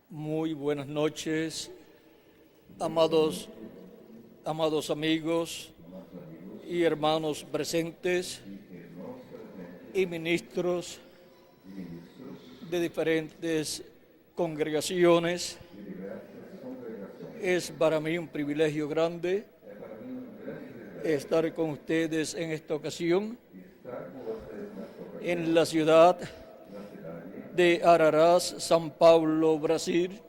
Muy buenas noches, amados amigos y hermanos presentes y ministros de diferentes congregaciones. Es para mí un privilegio grande estar con ustedes en esta ocasión en la ciudad de Araras, São Paulo, Brasil,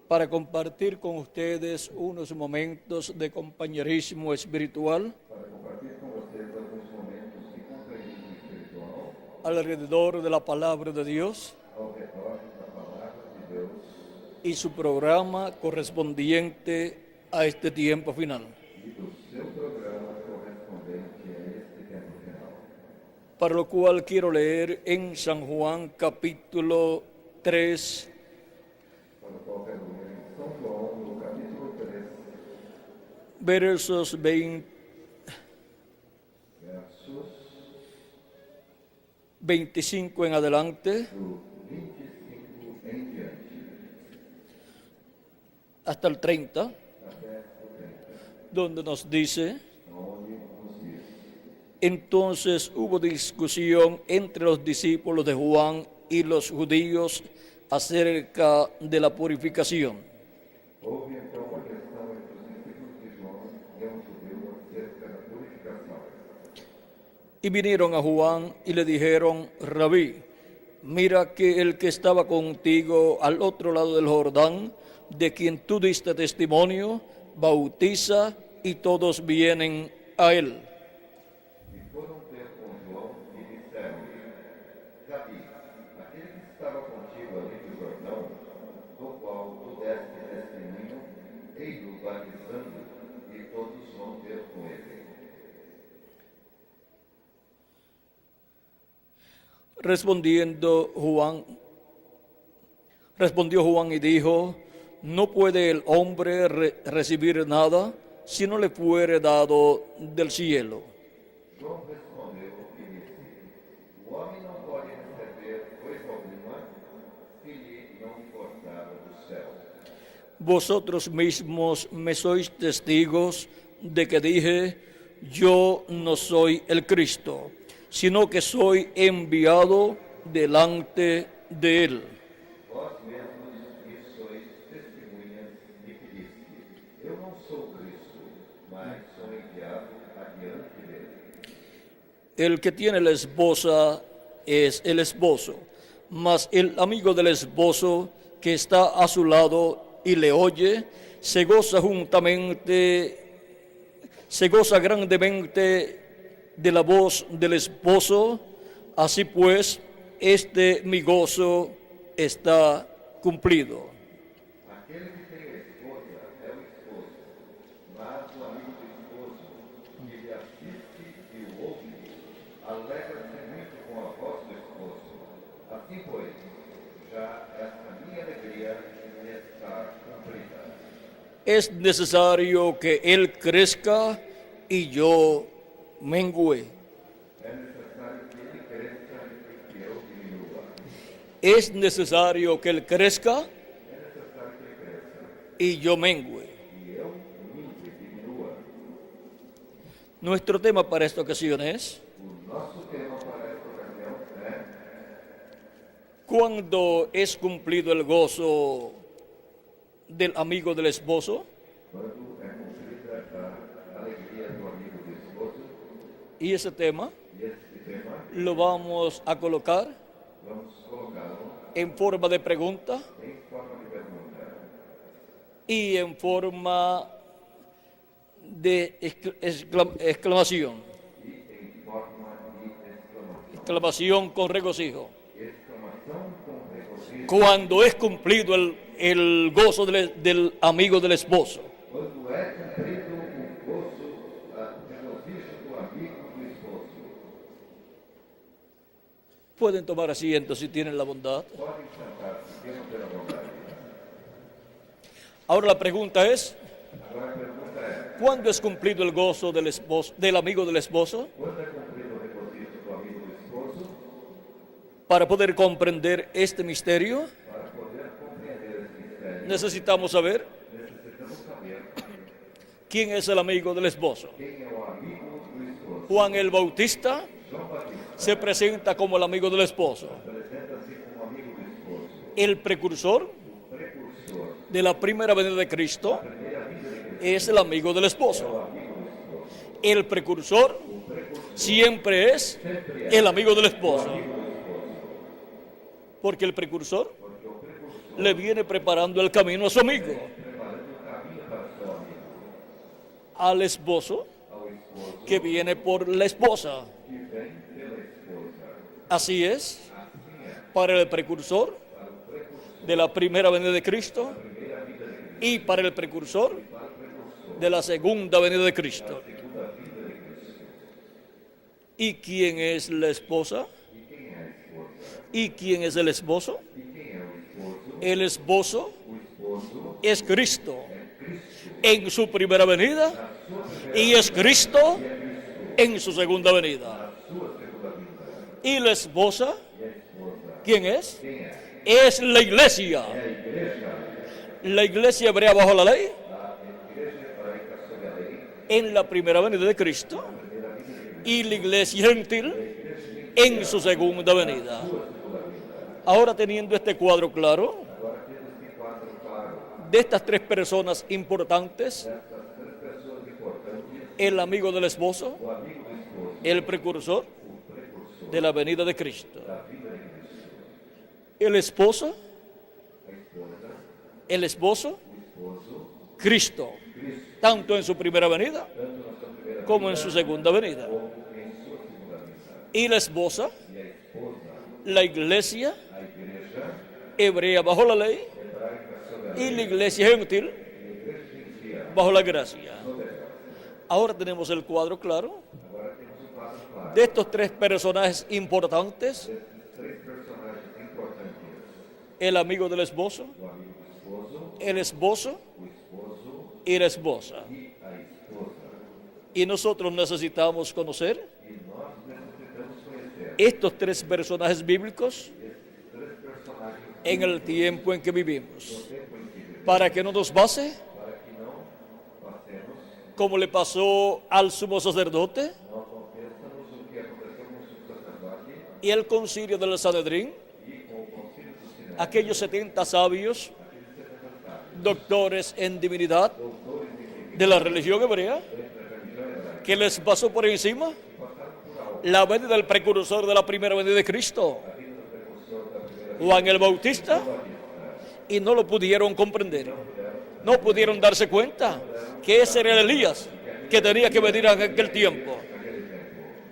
para compartir con ustedes unos momentos de compañerismo espiritual alrededor de la palabra de Dios y su programa correspondiente a este tiempo final. Para lo cual quiero leer en San Juan capítulo 3, versos 25 en adelante, hasta el 30, donde nos dice: entonces hubo discusión entre los discípulos de Juan y los judíos acerca de la purificación. Y vinieron a Juan y le dijeron: Rabí, mira que el que estaba contigo al otro lado del Jordán, de quien tú diste testimonio, bautiza y todos vienen a él. Respondió Juan y dijo: no puede el hombre recibir nada si no le fuere dado del cielo. Vosotros mismos me sois testigos de que dije: yo no soy el Cristo, sino que soy enviado delante de él. Vós mesmos me sois testemunhas de que disse: eu não sou Cristo, mas sou enviado adiante dele. El que tiene la esposa es el esposo, mas el amigo del esposo que está a su lado y le oye, se goza grandemente de la voz del esposo. Así pues, mi gozo está cumplido. Aquele que tem esposa é o esposo, mas o amigo do esposo, que lhe assiste e o ouve, alegra-se muito com a voz do esposo. Assim, pois, já esta minha alegria está cumprida. Es necesario que él crezca y yo mengue. Es necesario que él crezca y yo mengue. Nuestro tema para esta ocasión es: ¿cuándo es cumplido el gozo del amigo del esposo? Y ese tema lo vamos a colocar en forma de pregunta y en forma de exclamación. Exclamación con regocijo. Cuando es cumplido el gozo del amigo del esposo. Quando é cumprido o gozo, o regozijo do amigo do esposo. Pueden tomar asiento si tienen la bondad. Podem sentar, se queiram ter a vontade. Ahora la pregunta es: Agora a pergunta é: ¿Cuándo es cumplido el gozo del esposo, del amigo del esposo? Quando é cumprido o regozijos do amigo do esposo? Para poder comprender este misterio, Para poder compreender esse mistério, necesitamos saber necessitamos saber quién es el amigo del esposo. quem é o amigo do esposo. Juan el Bautista João Batista se presenta como el amigo del esposo. apresenta-se como amigo do esposo. El precursor Precursor, de la primera venida de Cristo es el amigo del esposo. El precursor siempre es el amigo del esposo. Porque el precursor le viene preparando el camino a su amigo. Al esposo que viene por la esposa. Así es, para el precursor de la primera venida de Cristo y para el precursor de la segunda venida de Cristo. ¿Y quién es la esposa? ¿Y quién es el esposo? El esposo es Cristo en su primera venida y es Cristo en su segunda venida. ¿Y la esposa? ¿Quién es? Es la iglesia. La iglesia hebrea bajo la ley en la primera venida de Cristo y la iglesia gentil en su segunda venida. Ahora, teniendo este cuadro claro de estas tres personas importantes, el amigo del esposo, el precursor de la venida de Cristo, el esposo, Cristo, tanto en su primera venida como en su segunda venida. Y la esposa, la iglesia hebrea bajo la ley y la iglesia gentil bajo la gracia. Ahora tenemos el cuadro claro de estos tres personajes importantes: el amigo del esposo, el esposo y la esposa. Y nosotros necesitamos conocer estos tres personajes bíblicos en el tiempo en que vivimos, para que no nos pase como le pasó al sumo sacerdote y el concilio del Sanedrín, aquellos 70 sabios, doctores en divinidad de la religión hebrea, que les pasó por encima la venida del precursor de la primera venida de Cristo, Juan el Bautista, y no lo pudieron comprender, no pudieron darse cuenta que ese era el Elías que tenía que venir en aquel tiempo.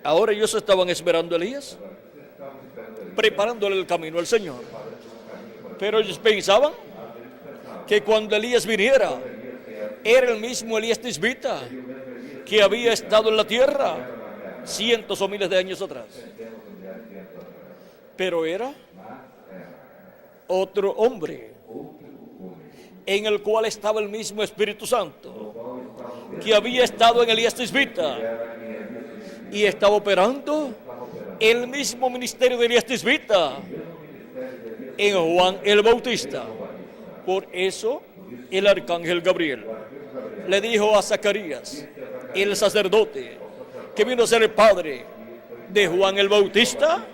Ahora ellos estaban esperando a Elías, preparándole el camino al Señor, pero ellos pensaban que cuando Elías viniera era el mismo Elías tisbita que había estado en la tierra cientos o miles de años atrás, pero era otro hombre en el cual estaba el mismo Espíritu Santo que había estado en Elías tisbita y estaba operando el mismo ministerio de Elías tisbita en Juan el Bautista. Por eso el arcángel Gabriel le dijo a Zacarías, el sacerdote, que vino a ser el padre de Juan el Bautista,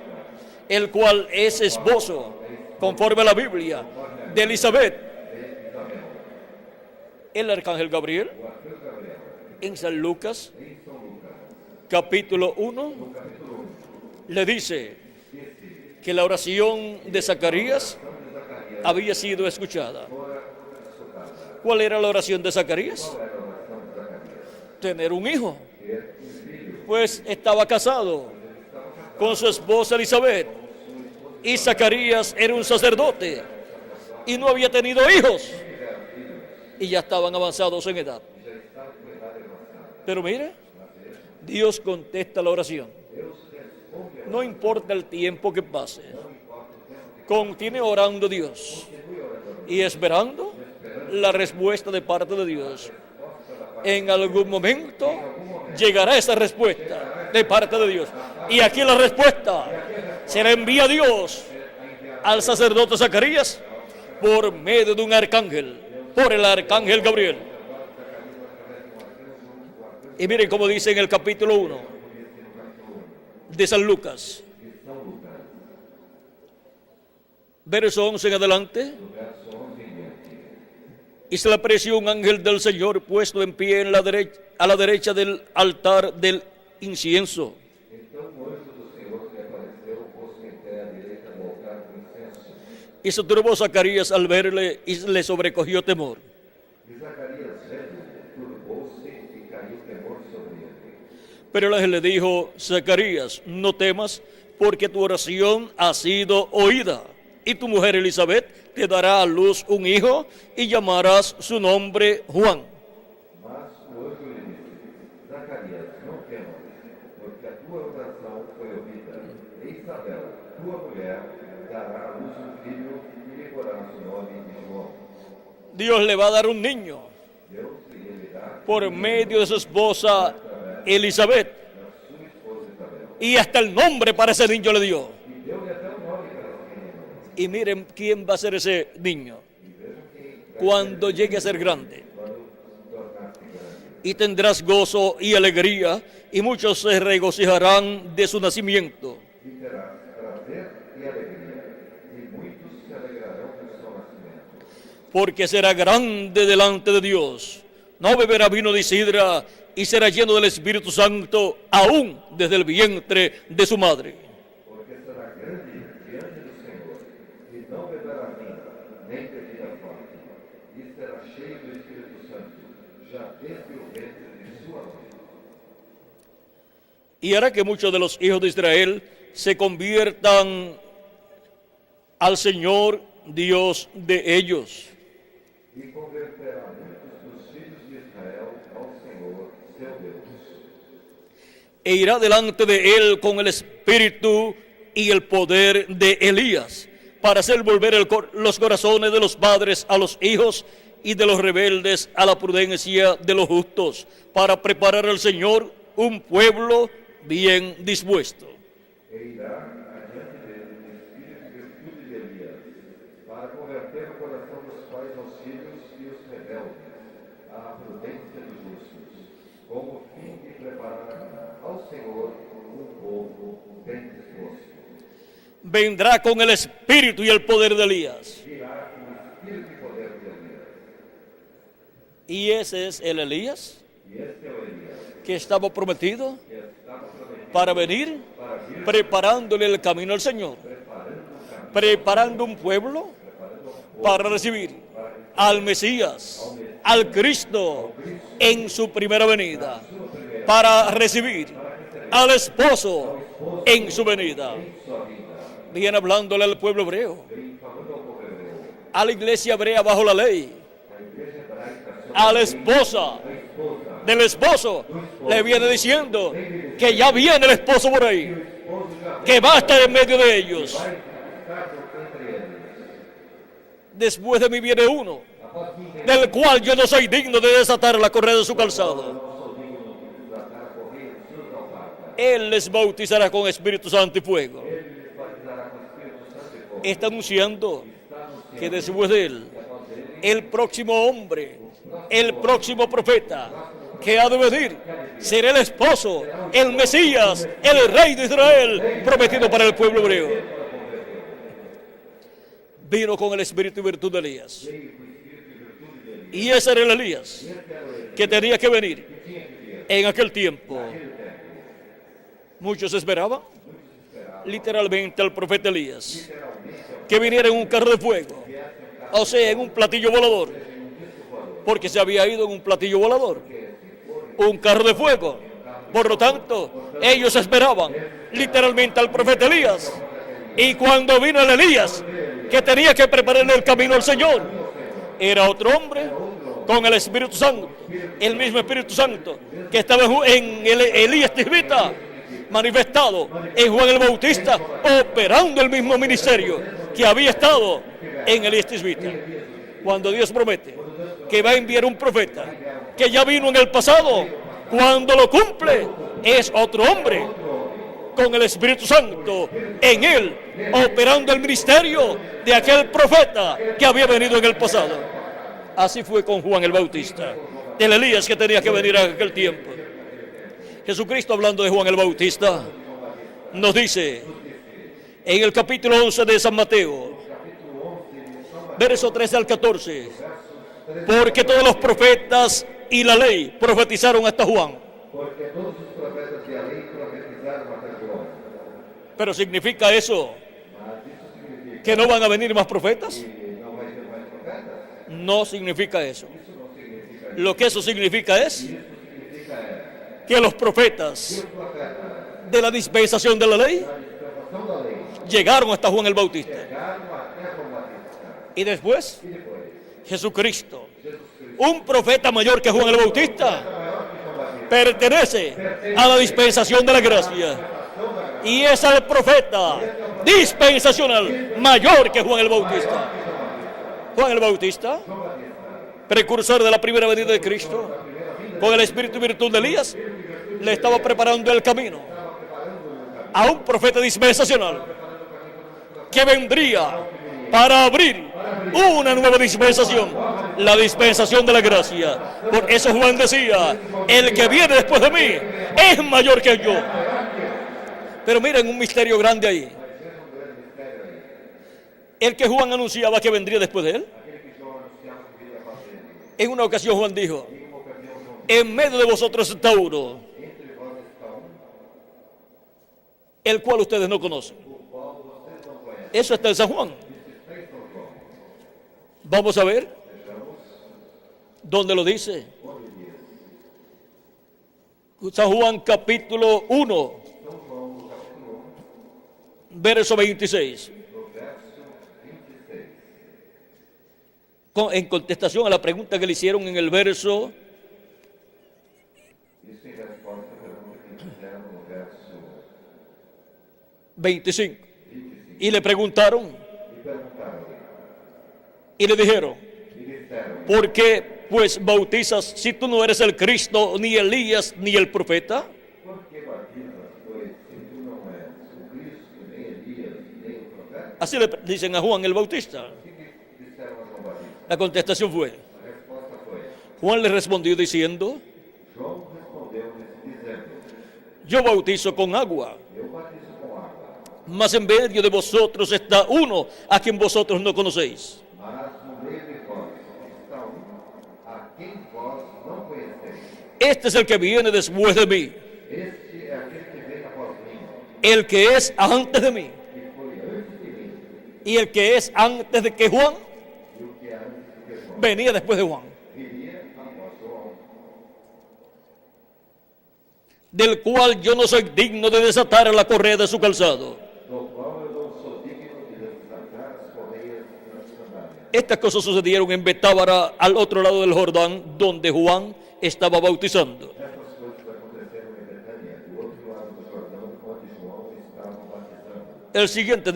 el cual es esposo, conforme a la Biblia, de Elizabeth. El arcángel Gabriel, en San Lucas, capítulo 1, le dice que la oración de Zacarías había sido escuchada. ¿Cuál era la oración de Zacarías? Tener un hijo. Pues estaba casado con su esposa Elizabeth y Zacarías era un sacerdote y no había tenido hijos y ya estaban avanzados en edad. Pero mire, Dios contesta la oración. No importa el tiempo que pase, continúe orando Dios y esperando la respuesta de parte de Dios. En algún momento llegará esa respuesta de parte de Dios. Y aquí la respuesta se la envía Dios al sacerdote Zacarías por medio de un arcángel, por el arcángel Gabriel. Y miren cómo dice en el capítulo 1 de San Lucas, verso 11 en adelante. Y se le apareció un ángel del Señor puesto en pie a la derecha del altar del incienso. Y se turbó Zacarías al verle y le sobrecogió temor. Pero el ángel le dijo: Zacarías, no temas, porque tu oración ha sido oída. Y tu mujer Elizabeth te dará a luz un hijo y llamarás su nombre Juan. Mas o anjo lhe disse: Zacarias, não temas, porque a tua oração foi ouvida. E Isabel, tua mulher, dará à luz um filho e lhe porás o nome de João. Dios le va a dar un niño Deus lhe dará por medio de su esposa Elizabeth. sua esposa Isabel. Y hasta el nombre para ese niño le dio. E deu-lhe até o nome para esse menino. Y miren quién va a ser ese niño cuando llegue a ser grande. Y tendrás gozo y alegría, y muchos se regocijarán de su nacimiento. E terás prazer e alegria, e muitos se alegrarão do seu nascimento. Porque será grande delante de Dios. No beberá vino de sidra, y será lleno del Espíritu Santo, aún desde el vientre de su madre. Porque será grande diante do Senhor, e não beberá vinho, nem bebida forte, e será cheio do Espírito Santo, já desde o ventre de sua mãe. Y hará que muchos de los hijos de Israel se conviertan al Señor Dios de ellos. E converterá muitos dos filhos de Israel ao Senhor, seu Deus. E irá delante de él con el espíritu y el poder de Elías, para hacer volver los corazones de los padres a los hijos y de los rebeldes a la prudencia de los justos, para preparar al Señor un pueblo bien dispuesto. E irá adiante dele o espírito e virtude de Elias, para converter o coração dos pais aos filhos e os rebeldes à prudência dos justos, com o fim de preparar ao Senhor um povo bem disposto. Vendrá con el espíritu y el poder de Elías. Virá com o espírito e poder de Elias. Y ese es el Elías E este é o Elias, que estaba prometido que estava prometido para venir, para vir preparándole el camino al Señor, preparando un pueblo para recibir al Mesías, al Cristo en su primera venida, para recibir al esposo en su venida. Viene hablándole al pueblo hebreo, a la iglesia hebrea bajo la ley, a la esposa del esposo, le viene diciendo que ya viene el esposo por ahí, que va a estar en medio de ellos. Después de mí viene uno, del cual yo no soy digno de desatar la correa de su calzado. Él les bautizará con Espíritu Santo y fuego. Está anunciando que después de él, el próximo hombre, el próximo profeta que ha de venir, será el esposo, el Mesías, el Rey de Israel, prometido para el pueblo hebreo. Vino con el espíritu y virtud de Elías. Y ese era el Elías que tenía que venir en aquel tiempo. Muchos esperaban literalmente al profeta Elías, que viniera en un carro de fuego, o sea, en un platillo volador, porque se había ido en un platillo volador, un carro de fuego. Por lo tanto, ellos esperaban literalmente al profeta Elías. Y cuando vino el Elías, que tenía que prepararle el camino al Señor, era otro hombre con el Espíritu Santo, el mismo Espíritu Santo que estaba en Elías Tisbita, manifestado en Juan el Bautista, operando el mismo ministerio que había estado en Elías Tisbita. Cuando Dios promete que va a enviar un profeta que ya vino en el pasado, cuando lo cumple, es otro hombre, con el Espíritu Santo en él, operando el ministerio de aquel profeta que había venido en el pasado. Así fue con Juan el Bautista, el Elías que tenía que venir en aquel tiempo. Jesucristo, hablando de Juan el Bautista, nos dice en el capítulo 11 de San Mateo, verso 13 al 14, porque todos los profetas y la ley profetizaron hasta Juan. Porque todos os profetas e a lei profetizaram até João. Pero significa eso Mas isso significa que no van a venir más profetas. que não vai ter mais profetas? No significa eso. Isso não significa isso. Lo que eso significa es Isso significa que los que profetas os profetas de la dispensación de la ley da dispensação da lei llegaron hasta Juan el Bautista. chegaram até João Batista. Y después E depois, Jesucristo, Jesus Cristo, un profeta mayor que Juan el Bautista, maior que João Batista, pertenece a la dispensación de la gracia. Y es el profeta dispensacional mayor que Juan el Bautista. Juan el Bautista, precursor de la primera venida de Cristo, con el espíritu y virtud de Elías, le estaba preparando el camino a un profeta dispensacional que vendría para abrir una nueva dispensación, la dispensación de la gracia. Por eso Juan decía, el que viene después de mí es mayor que yo. Pero miren un misterio grande ahí. El que Juan anunciaba que vendría después de él. En una ocasión Juan dijo, en medio de vosotros está uno, el cual ustedes no conocen. Eso está en San Juan. Vamos a ver dónde lo dice. San Juan capítulo 1, verso 26. En contestación a la pregunta que le hicieron en el verso isso em resposta à pergunta que fizeram no verso 25. Y le preguntaron e perguntaram y le dijeron, e disseram: ¿por qué pues bautizas si tú no eres el Cristo, ni Elías, ni el profeta? Por que batizas, pois, se tu não és o Cristo, nem Elias, nem o profeta? Así le dicen a Juan el Bautista. O que disseram a João Batista? La contestación fue, A resposta foi: Juan le respondió diciendo, João respondeu-lhes dizendo: yo bautizo con agua, Eu batizo com água, mas en medio de vosotros está uno a quien vosotros no conocéis. mas no meio de vós está a quem vós não conheceis. Este es el que viene después de mí, Este é aquele que vem após mim, el que es antes de mí, que foi antes de mim, y el que es antes de que Juan e o que é antes de João venía después de Juan, viria após João, del cual yo no soy digno de desatar la correa de su calzado. do qual eu não sou digno de desatar as correias das sandálias. Estas cosas sucedieron en Betábara, al otro lado del Jordán, donde Juan estaba bautizando. Essas coisas aconteceram em Betânia, do outro lado do Jordão, onde João estava batizando. El siguiente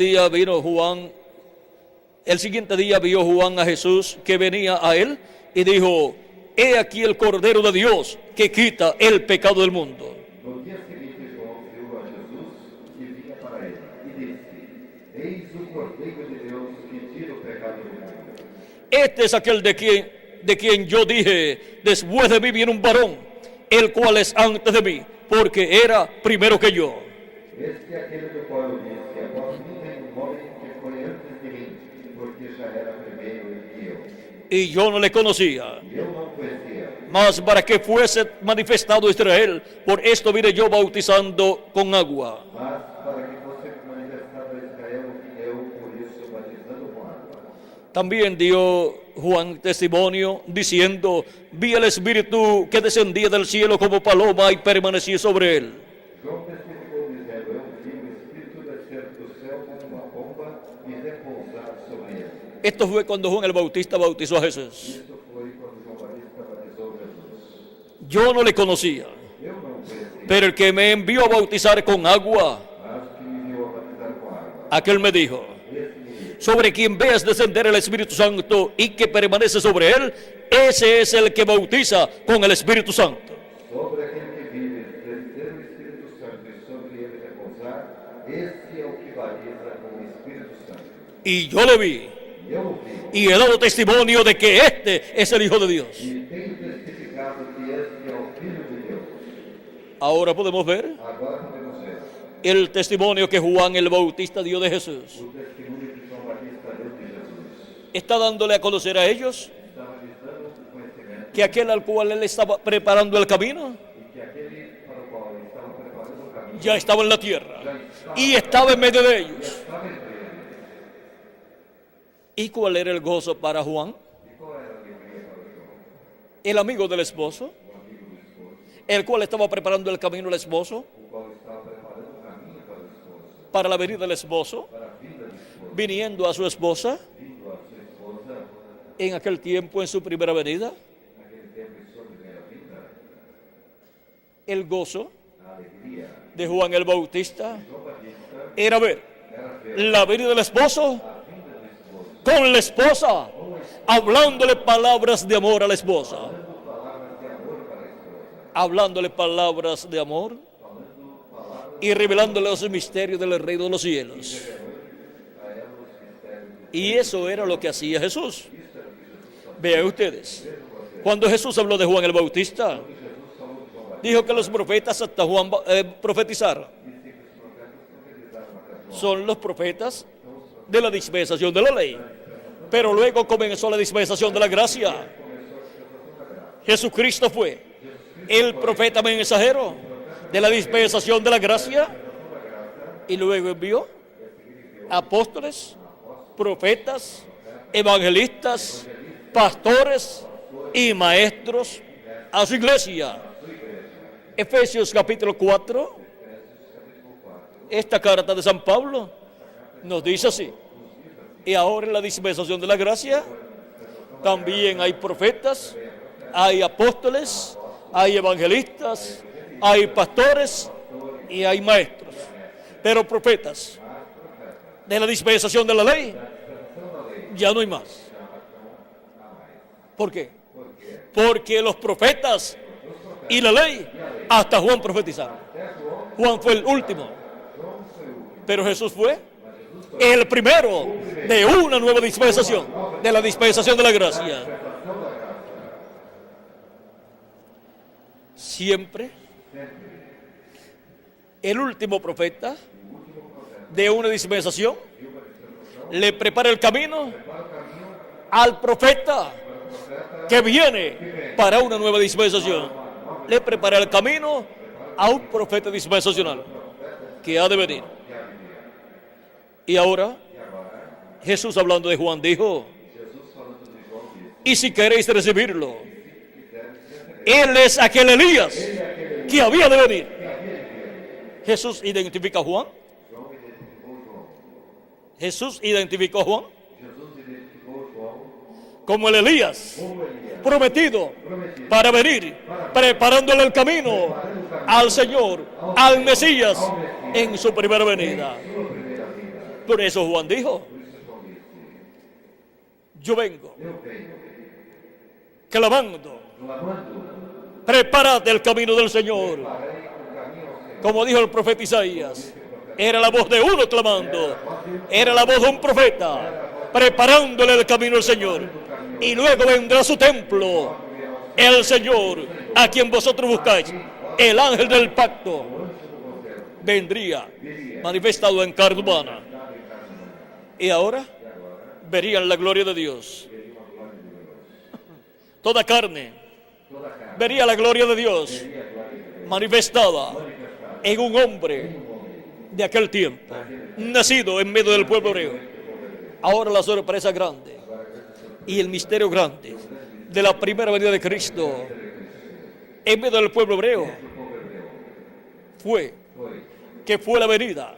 día vio Juan a Jesús que venía a él y dijo, he aquí el Cordero de Dios que quita el pecado del mundo. No dia seguinte, João viu a Jesus que vinha para ele e disse: Eis o Cordeiro de Deus que tira o pecado do mundo. Este es aquel de quien yo dije, después de mí viene un varón, el cual es antes de mí, porque era primero que yo. Este é aquele do qual eu disse: Após mim vem um homem que foi antes de mim, porque já era primeiro que eu. Y yo no le conocía, E eu não conhecia. mas para que fuese manifestado Israel, por esto vine yo bautizando con agua. Mas para que fosse manifestado a Israel, eu por isso batizando com água. También dio Juan testimonio diciendo, vi el Espíritu que descendía del cielo como paloma y permanecía sobre él. João testificou dizendo: Eu vi o Espírito descer do céu como uma pomba e repousar sobre ele. Esto fue cuando Juan el Bautista bautizó a Jesús. Isso foi quando João Batista batizou Jesus. Yo no le conocía, Eu não conhecia, pero el que me envió a bautizar con agua, mas que me enviou a batizar com água. aquel me dijo, Esse me disse: sobre quien veas descender el Espíritu Santo y que permanece sobre él, ese es el que bautiza con el Espíritu Santo. Sobre aquele que vive descer o Espírito Santo e sobre ele repousar, esse é o que batiza com o Espírito Santo. Y yo le vi, E eu o vi, y he dado testimonio de que este es el Hijo de Dios. e tenho testificado que este é o Filho de Deus. Ahora podemos ver Agora podemos ver el testimonio que Juan el Bautista dio de Jesús. o testemunho que João Batista deu de Jesus. Está dándole a conocer a ellos Estava lhes dando o conhecimento que aquel al cual él estaba preparando el camino e que aquele para o qual ele estava preparando o caminho ya estaba en la tierra y estaba en medio de ellos. estava entre eles. ¿Y cuál era el gozo para Juan? E qual era a alegria para João? El amigo del esposo, el cual estaba preparando el camino al esposo, O qual estava preparando o caminho para o esposo, para la venida del esposo, para a vida do esposo, viniendo a su esposa vindo a sua esposa, en aquel tiempo en su primera venida. naquele tempo em sua primeira vida, El gozo a alegria de Juan el Bautista de João Batista era ver era ver la venida del esposo a vinda do esposo con la esposa, hablándole palabras de amor a la esposa, falando palavras de amor para a esposa, hablándole palabras de amor falando palavras y revelándole los misterios del reino de los cielos. a ela os mistérios. Y eso era lo que hacía Jesús. Vean ustedes, cuando Jesús habló de Juan el Bautista, dijo que los profetas hasta Juan profetizaron. Son los profetas de la dispensación de la ley. Pero luego comenzó la dispensación de la gracia. Jesucristo fue el profeta mensajero de la dispensación de la gracia y luego envió apóstoles, profetas, evangelistas, pastores y maestros a su iglesia. Efesios capítulo 4, esta carta de San Pablo nos dice así: y ahora en la dispensación de la gracia también hay profetas, hay apóstoles, hay evangelistas, hay pastores y hay maestros. Pero profetas de la dispensación de la ley ya no hay más. ¿Por qué? Porque los profetas y la ley hasta Juan profetizaron. Juan fue el último, pero Jesús fue el primero de una nueva dispensación, de la dispensación de la gracia. Siempre el último profeta de una dispensación le prepara el camino al profeta que viene para una nueva dispensación. Le prepara el camino a un profeta dispensacional que ha de venir. Y ahora, Jesús hablando de Juan dijo: y si queréis recibirlo, él es aquel Elías que había de venir. Jesús identifica a Juan. Jesús identificó a Juan como el Elías prometido para venir, preparándole el camino al Señor, al Mesías, en su primera venida. Por eso Juan dijo: yo vengo clamando, prepárate el camino del Señor. Como dijo el profeta Isaías, era la voz de uno clamando, era la voz de un profeta preparándole el camino al Señor. Y luego vendrá a su templo el Señor a quien vosotros buscáis, el ángel del pacto. Vendría manifestado en carne humana. Y ahora verían la gloria de Dios. Toda carne vería la gloria de Dios manifestada en un hombre de aquel tiempo, nacido en medio del pueblo hebreo. Ahora la sorpresa grande y el misterio grande de la primera venida de Cristo en medio del pueblo hebreo fue que fue la venida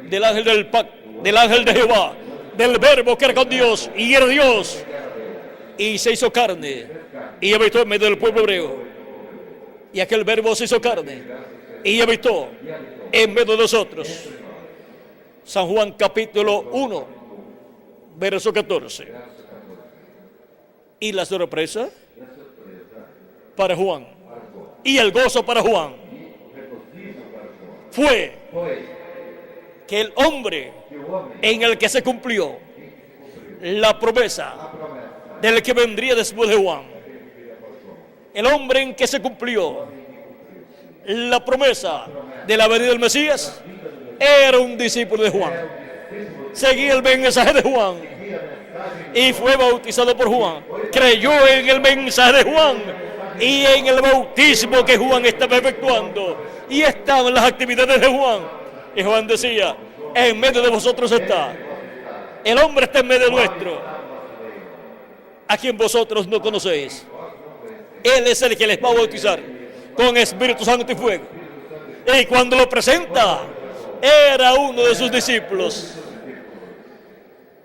del ángel del pacto, del ángel de Jehová, del verbo que era con Dios y era Dios, y se hizo carne y habitó en medio del pueblo hebreo. Y aquel verbo se hizo carne y habitó en medio de nosotros. San Juan capítulo 1 verso 14. verso 14. Y la sorpresa E a surpresa para Juan, para João. y el gozo para Juan, E o regozijo para João fue foi que el hombre que o homem en el que se cumplió la promesa a promessa del que vendría después de Juan, viria após João, el hombre en que se cumplió la promesa de la venida del Mesías, era un discípulo de Juan. Seguía el mensaje de Juan y fue bautizado por Juan. Creyó en el mensaje de Juan y en el bautismo que Juan estaba efectuando. Y estaban las actividades de Juan. Y Juan decía, en medio de vosotros está. El hombre está en medio nuestro, a quien vosotros no conocéis. Él es el que les va a bautizar con Espíritu Santo y fuego. Y cuando lo presenta, era uno de sus discípulos.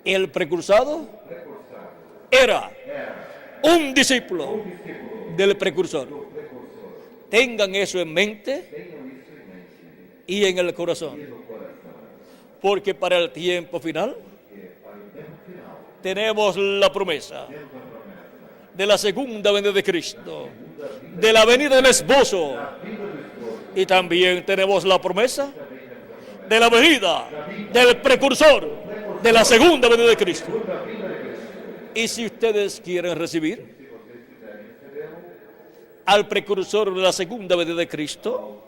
El precursado era un discípulo del precursor. Tengan eso en mente y en el corazón. Porque para el tiempo final tenemos la promesa de la segunda venida de Cristo, de la venida del esposo, y también tenemos la promesa de la venida del precursor de la segunda venida de Cristo. Y si ustedes quieren recibir al precursor de la segunda venida de Cristo,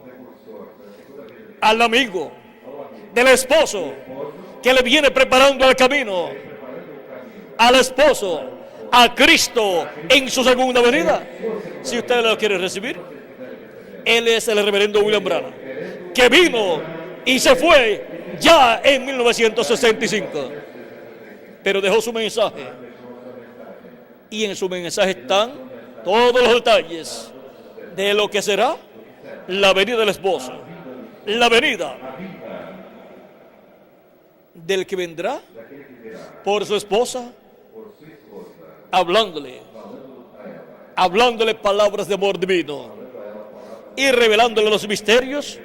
al amigo del esposo que le viene preparando el camino, al esposo, a Cristo en su segunda venida, si ustedes lo quieren recibir, él es el reverendo William Branham, que vino y se fue ya en 1965, pero dejó su mensaje, y en su mensaje están todos los detalles de lo que será la venida del esposo, la venida del que vendrá por su esposa, hablándole palabras de amor divino y revelándole los misterios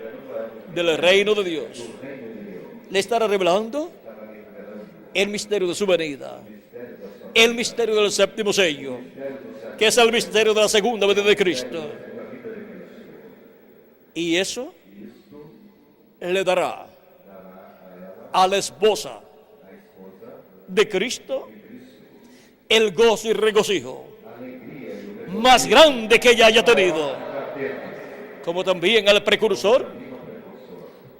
del reino de Dios. Le estará revelando el misterio de su venida, el misterio del séptimo sello, que es el misterio de la segunda venida de Cristo. Y eso le dará a la esposa de Cristo el gozo y regocijo más grande que ella haya tenido, como también al precursor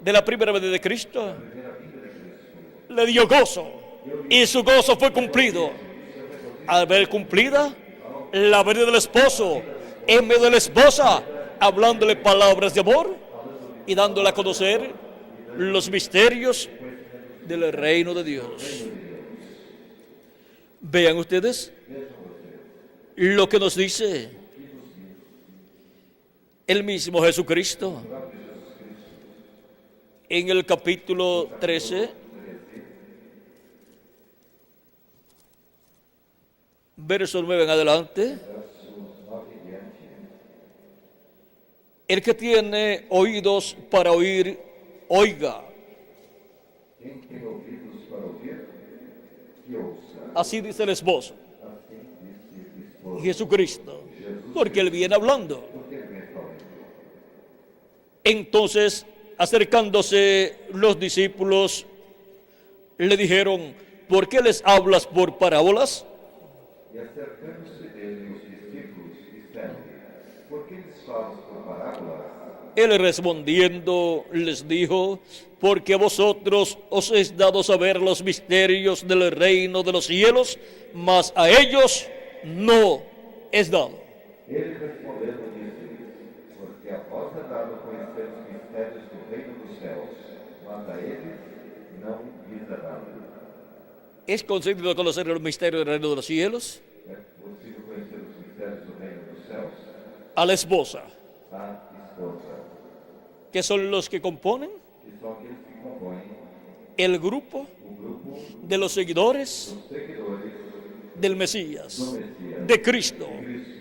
de la primera venida de Cristo le dio gozo, y su gozo fue cumplido al ver cumplida la venida del esposo en medio de la esposa, hablándole palabras de amor y dándole a conocer los misterios del reino de Dios. Vean ustedes lo que nos dice el mismo Jesucristo en el capítulo 13, verso 9 en adelante. El que tiene oídos para oír, oiga. Quem tem ouvidos para ouvir, que ouça. Así dice el esposo, Assim disse o esposo, Jesucristo, porque él viene hablando. porque ele vem falando. Entonces, acercándose los discípulos, le dijeron, ¿por qué les hablas por parábolas? E acercando-se dele os discípulos, disseram-lhe, por que lhes falas por parábolas? Él respondiendo les dijo, porque a vosotros os es dado saber los misterios del reino de los cielos, mas a ellos no es dado. Ele respondendo disse-lhes, porque a vós é dado conhecer os mistérios do reino dos céus, mas a eles não lhes é dado. ¿Es concedido conocer los misterios del reino de los cielos? É possível conhecer os mistérios do reino dos céus? A la esposa, A esposa, que son los que componen que são aqueles que compõem el grupo o grupo de los seguidores dos seguidores del Mesías, do Messias, de Cristo. Cristo,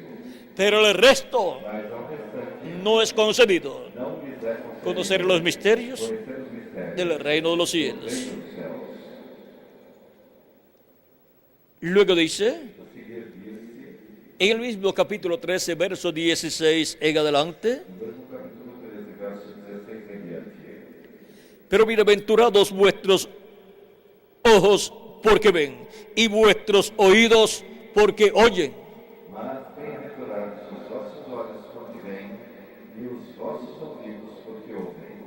Pero el resto mas ao restante no es concedido não lhes é concedido conocer los misterios conhecer os mistérios del reino de los do cielos. reino dos céus. Luego dice, en el mismo capítulo 13, verso 16 en adelante, No mesmo capítulo 13, verso 16 em diante. pero bienaventurados vuestros ojos porque ven, y vuestros oídos porque oyen. Mas bem-aventurados os vossos olhos porque veem, e os vossos ouvidos porque ouvem.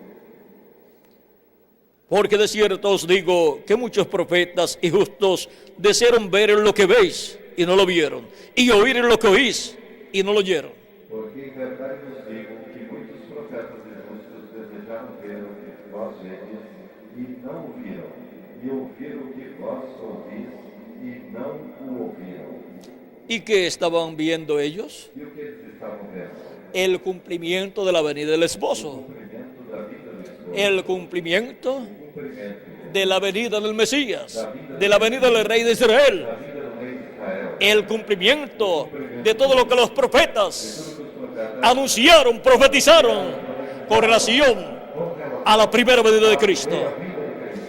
Porque de cierto os digo que muchos profetas y justos desearon ver lo que veis y no lo vieron, y oír lo que oís y no lo oyeron. Porque em verdade vos digo que muitos profetas e justos desejaram ver o que vós vedes e não o viram, e ouvir o que vós ouvis e não o ouviram. ¿Y qué estaban viendo ellos? E o que eles estavam vendo? El cumplimiento de la venida del esposo, Cumprimento da vida do esposo, el cumplimiento cumprimento de la venida del Mesías, de la venida del Rey de Israel, da vida do rei de Israel. el cumplimiento de todo lo que los profetas Tudo que os profetas anunciaron, profetizaron con relación a la primera venida de Cristo.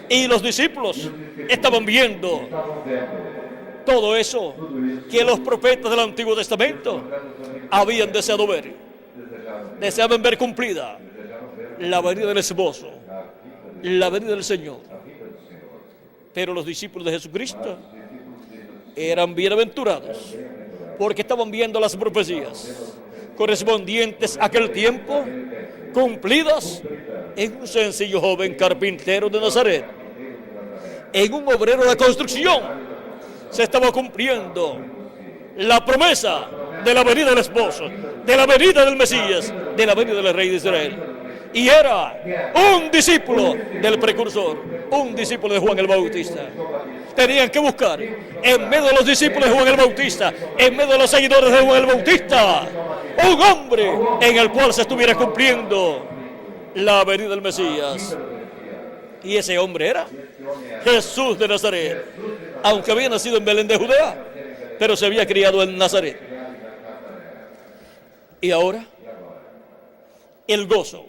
Y los discípulos estaban viendo estavam vendo. todo eso que los profetas del Antiguo Testamento habían deseado ver. Deseaban ver cumplida la venida del esposo, la venida del Señor. Pero los discípulos de Jesucristo eran bienaventurados porque estaban viendo las profecías correspondientes a aquel tiempo cumplidas en un sencillo joven carpintero de Nazaret, en un obrero de construcción. Se estaba cumpliendo la promesa de la venida del esposo, de la venida del Mesías, de la venida del Rey de Israel. Y era un discípulo del precursor, un discípulo de Juan el Bautista. Tenían que buscar en medio de los discípulos de Juan el Bautista, en medio de los seguidores de Juan el Bautista, un hombre en el cual se estuviera cumpliendo la venida del Mesías. Y ese hombre era Jesús de Nazaret, aunque había nacido en Belén de Judea, pero se había criado en Nazaret. Y ahora, el gozo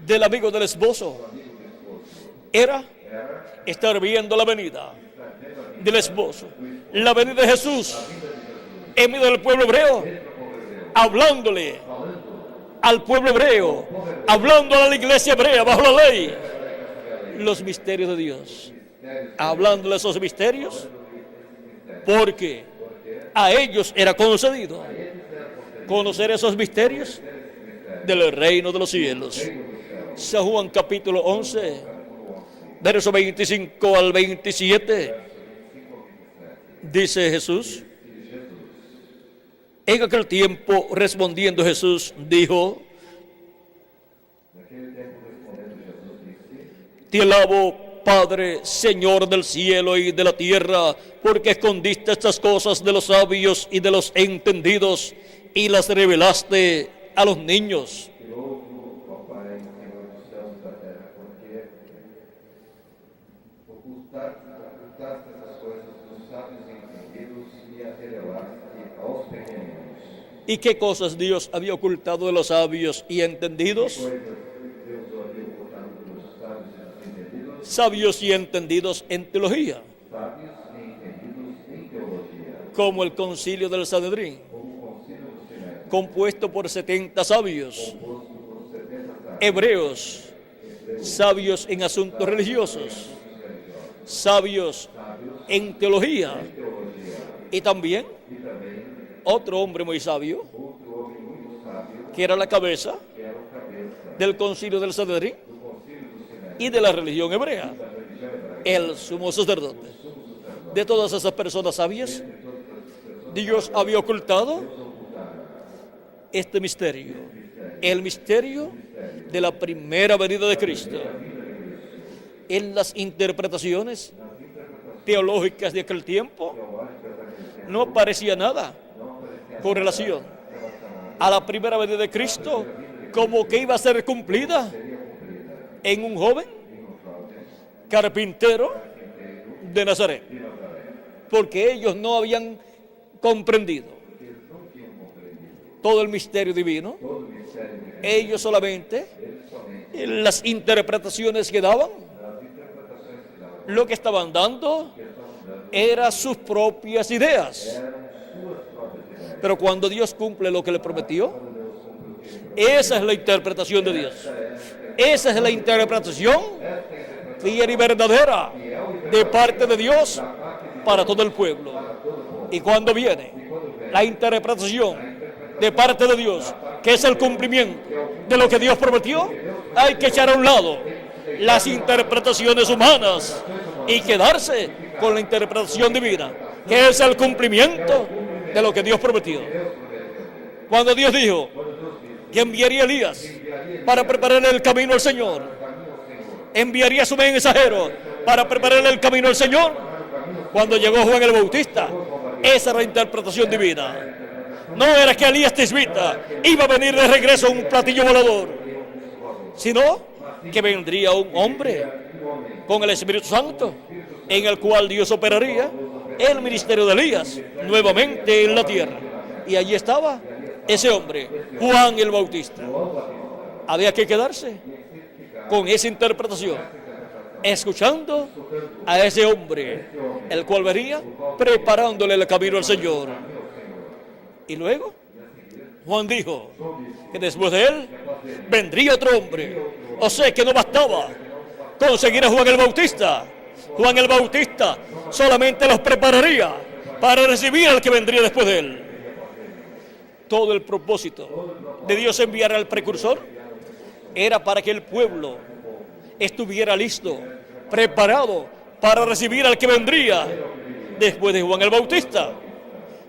del amigo del esposo era estar viendo la venida del esposo, la venida de Jesús en medio del pueblo hebreo, hablándole al pueblo hebreo, hablando a la iglesia hebrea bajo la ley, los misterios de Dios, hablándole esos misterios, porque a ellos era concedido conocer esos misterios del reino de los cielos. San Juan capítulo 11, verso 25 al 27, dice Jesús: en aquel tiempo respondiendo Jesús dijo: te alabo, Padre, Señor del cielo y de la tierra, porque escondiste estas cosas de los sabios y de los entendidos y las revelaste a los niños. Te louvo, ó Pai, Senhor dos céus e da terra, porque ocultaste essas coisas dos sábios e entendidos e as revelaste aos pequeninos. ¿Y qué cosas Dios había ocultado de los sabios y entendidos? Coisas Deus havia ocultado dos sábios e entendidos, Sabios y entendidos en teología, sábios e entendidos em teologia, como el concilio del Sanedrín, como o concílio do Sinédrio, compuesto por 70 sabios, composto por 70 sábios, hebreos, sabios en asuntos religiosos, sabios en teología, y también e também otro hombre muy sabio, outro homem muito sábio, que era la cabeza que era o cabeça del concilio del Sanedrín do concílio do Sinédrio, y de la religión hebrea, da religião hebraica. el sumo sacerdote. De todas esas personas sabias, Dios había ocultado este misterio, el misterio de la primera venida de Cristo. En las interpretaciones teológicas de aquel tiempo no aparecía nada con relación a la primera venida de Cristo, como que iba a ser cumplida en un joven carpintero de Nazaret, porque ellos no habían comprendido todo el misterio divino. Ellos solamente, en las interpretaciones que daban, lo que estaban dando eran sus propias ideas. Pero cuando Dios cumple lo que le prometió, esa es la interpretación de Dios. Esa es la interpretación fiel y verdadera de parte de Dios para todo el pueblo. Y cuando viene la interpretación de parte de Dios, que es el cumplimiento de lo que Dios prometió, hay que echar a un lado las interpretaciones humanas y quedarse con la interpretación divina, que es el cumplimiento de lo que Dios prometió. Cuando Dios dijo que enviaría a Elías para preparar el camino al Señor, enviaría a su mensajero para preparar el camino al Señor, cuando llegó Juan el Bautista, esa era la interpretación divina. No era que Elías Tisbita iba a venir de regreso a un platillo volador, sino que vendría un hombre con el Espíritu Santo, en el cual Dios operaría el ministerio de Elías nuevamente en la tierra. Y allí estaba ese hombre, Juan el Bautista. Había que quedarse con esa interpretación, escuchando a ese hombre, el cual venía preparándole el camino al Señor. Y luego Juan dijo que después de él vendría otro hombre. O sea que no bastaba conseguir a Juan el Bautista. Juan el Bautista solamente los prepararía para recibir al que vendría después de él. Todo el propósito de Dios enviar al precursor era para que el pueblo estuviera listo, preparado para recibir al que vendría después de Juan el Bautista.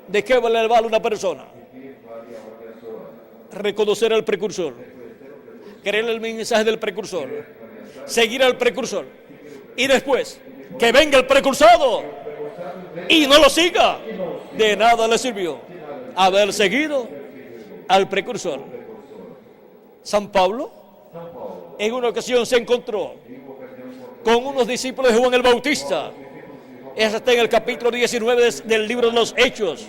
¿De qué le vale una persona? Reconocer al precursor, creer el mensaje del precursor, seguir al precursor, y después que venga el precursado y no lo siga. De nada le sirvió haber seguido al precursor. San Pablo en una ocasión se encontró con unos discípulos de Juan el Bautista. Eso está en el capítulo 19 del libro de los Hechos,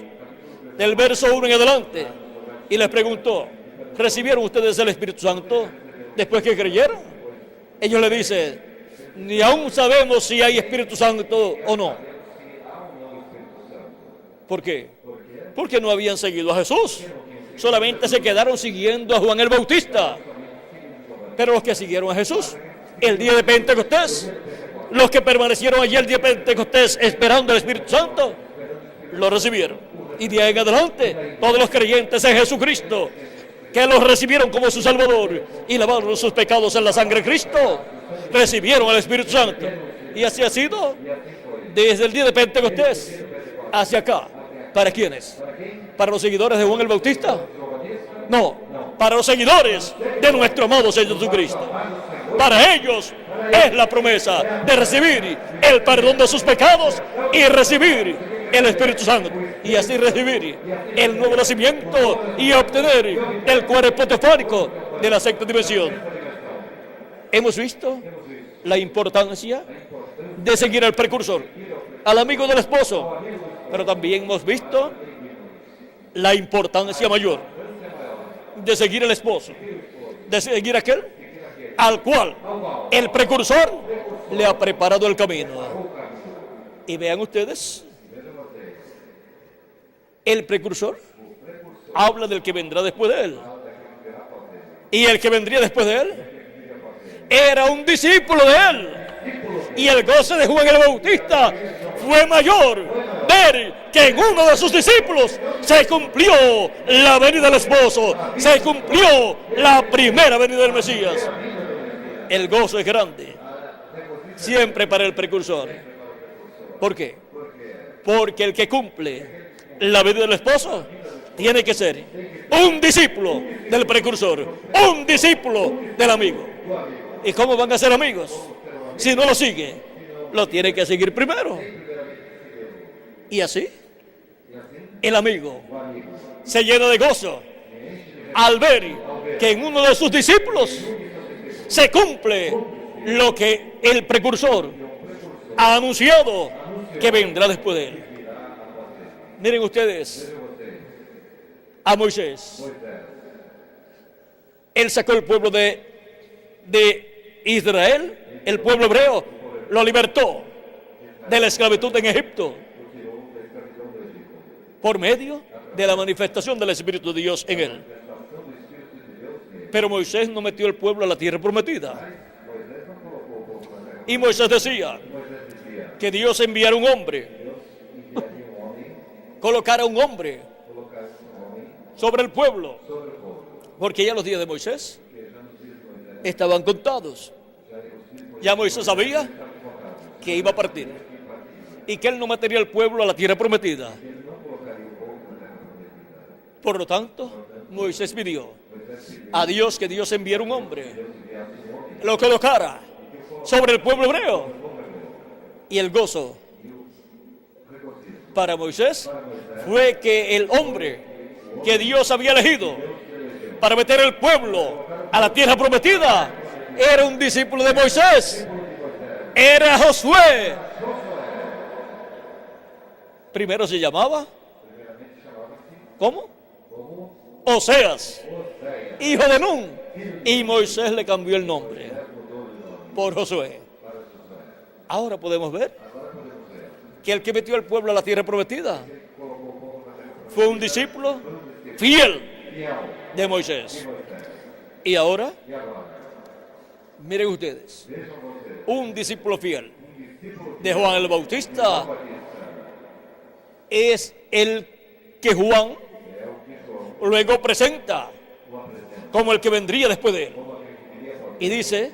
del verso 1 en adelante, y les preguntó: ¿recibieron ustedes el Espíritu Santo después que creyeron? Ellos le dicen: ni aún sabemos si hay Espíritu Santo o no. ¿Por qué? Porque no habían seguido a Jesús, solamente se quedaron siguiendo a Juan el Bautista. Pero los que siguieron a Jesús el día de Pentecostés, los que permanecieron allí el día de Pentecostés esperando el Espíritu Santo, lo recibieron. Y de ahí en adelante, todos los creyentes en Jesucristo, que los recibieron como su Salvador y lavaron sus pecados en la sangre de Cristo, recibieron el Espíritu Santo. Y así ha sido desde el día de Pentecostés hacia acá. ¿Para quiénes? ¿Para los seguidores de Juan el Bautista? No, para los seguidores de nuestro amado Señor Jesucristo. Para ellos es la promesa de recibir el perdón de sus pecados y recibir el Espíritu Santo, y así recibir el nuevo nacimiento y obtener el cuerpo teofánico de la sexta dimensión. Hemos visto la importancia de seguir al precursor, al amigo del esposo, pero también hemos visto la importancia mayor de seguir al esposo, de seguir a aquel al cual el precursor le ha preparado el camino. Y vean ustedes, el precursor habla del que vendrá después de él, y el que vendría después de él era un discípulo de él. Y el goce de Juan el Bautista fue mayor ver que en uno de sus discípulos se cumplió la venida del esposo, se cumplió la primera venida del Mesías. El gozo es grande siempre para el precursor. ¿Por qué? Porque el que cumple la venida del esposo tiene que ser un discípulo del precursor, un discípulo del amigo. ¿Y cómo van a ser amigos? Si no lo sigue, lo tiene que seguir primero. Y así, el amigo se llena de gozo al ver que en uno de sus discípulos se cumple lo que el precursor ha anunciado que vendrá después de él. Miren ustedes a Moisés. Él sacó el pueblo de Israel, el pueblo hebreo, lo libertó de la esclavitud en Egipto. por medio de la manifestación del Espíritu de Dios en él. Pero Moisés no metió al pueblo a la tierra prometida. Y Moisés decía que Dios enviara un hombre, colocara un hombre sobre el pueblo, porque ya los días de Moisés estaban contados. Ya Moisés sabía que iba a partir y que él no metería al pueblo a la tierra prometida. Por lo tanto, Moisés pidió a Dios que Dios enviara un hombre, lo colocara sobre el pueblo hebreo. Y el gozo para Moisés fue que el hombre que Dios había elegido para meter el pueblo a la tierra prometida era un discípulo de Moisés, era Josué. Primero se llamaba, ¿cómo? Oseas, hijo de Nun, y Moisés le cambió el nombre por Josué. Ahora podemos ver que el que metió al pueblo a la tierra prometida fue un discípulo fiel de Moisés. Y ahora, miren ustedes, un discípulo fiel de Juan el Bautista es el que Juan luego presenta como el que vendría después de él. Y dice,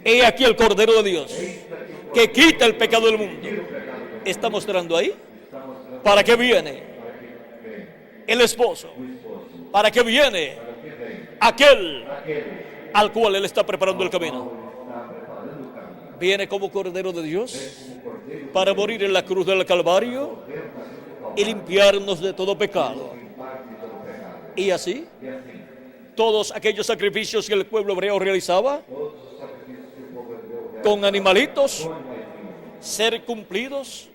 he aquí el Cordero de Dios que quita el pecado del mundo. Está mostrando ahí para qué viene el esposo, para qué viene aquel al cual él está preparando el camino. Viene como Cordero de Dios para morir en la cruz del Calvario y limpiarnos de todo pecado. Y así, todos aquellos sacrificios que el pueblo hebreo realizaba con animalitos, ser cumplidos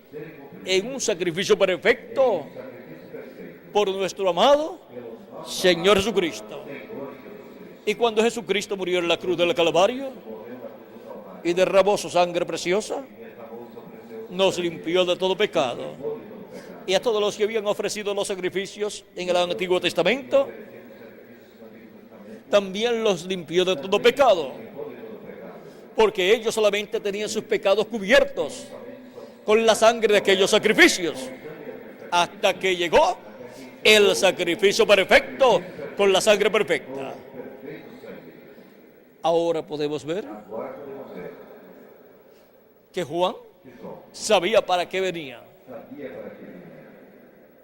en un sacrificio perfecto por nuestro amado Señor Jesucristo. Y cuando Jesucristo murió en la cruz del Calvario y derramó su sangre preciosa, nos limpió de todo pecado. Y a todos los que habían ofrecido los sacrificios en el Antiguo Testamento, también los limpió de todo pecado, porque ellos solamente tenían sus pecados cubiertos con la sangre de aquellos sacrificios, hasta que llegó el sacrificio perfecto con la sangre perfecta. Ahora podemos ver que Juan sabía para qué venía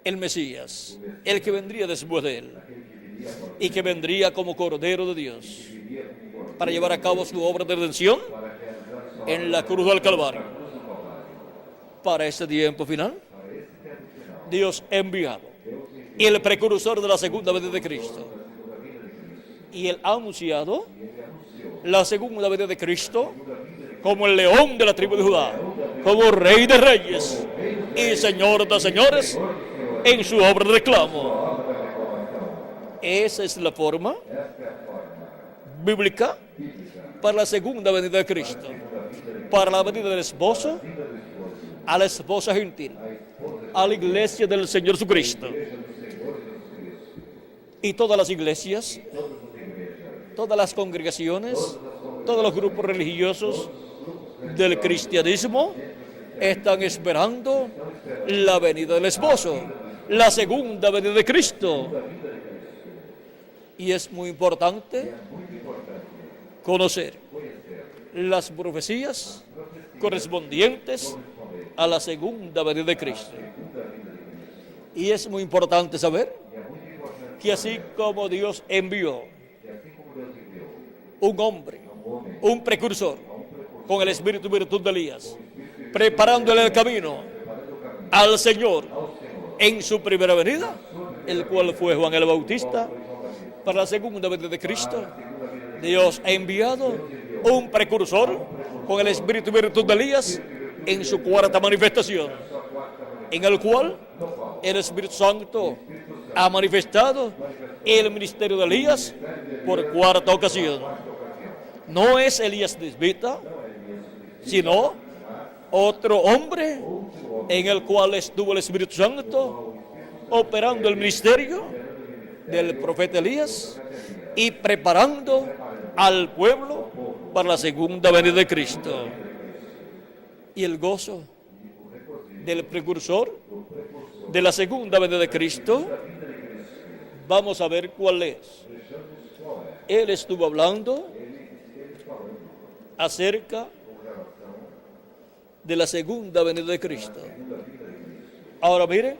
el Mesías, el que vendría después de él, y que vendría como Cordero de Dios para llevar a cabo su obra de redención en la cruz del Calvario. Para este tiempo final, Dios ha enviado el precursor de la segunda venida de Cristo, y él ha anunciado la segunda venida de Cristo como el león de la tribu de Judá, como Rey de reyes y Señor de señores en su obra de reclamo. Esa es la forma bíblica para la segunda venida de Cristo, para la venida del esposo a la esposa gentil, a la iglesia del Señor Jesucristo. Y todas las iglesias, todas las congregaciones, todos los grupos religiosos del cristianismo están esperando la venida del esposo, la segunda venida de Cristo. Y es muy importante conocer las profecías correspondientes a la segunda venida de Cristo. Y es muy importante saber que así como Dios envió un hombre, un precursor, con el espíritu y virtud de Elías, preparándole el camino al Señor en su primera venida, el cual fue Juan el Bautista, para la segunda venida de Cristo, Dios ha enviado un precursor con el espíritu y virtud de Elías en su cuarta manifestación, en el cual el Espíritu Santo ha manifestado el ministerio de Elías por cuarta ocasión. No es Elías tisbita, sino otro hombre en el cual estuvo el Espíritu Santo operando el ministerio del profeta Elías y preparando al pueblo para la segunda venida de Cristo. Y el gozo del precursor de la segunda venida de Cristo, vamos a ver cuál es. Él estuvo hablando acerca de la segunda venida de Cristo. Ahora miren,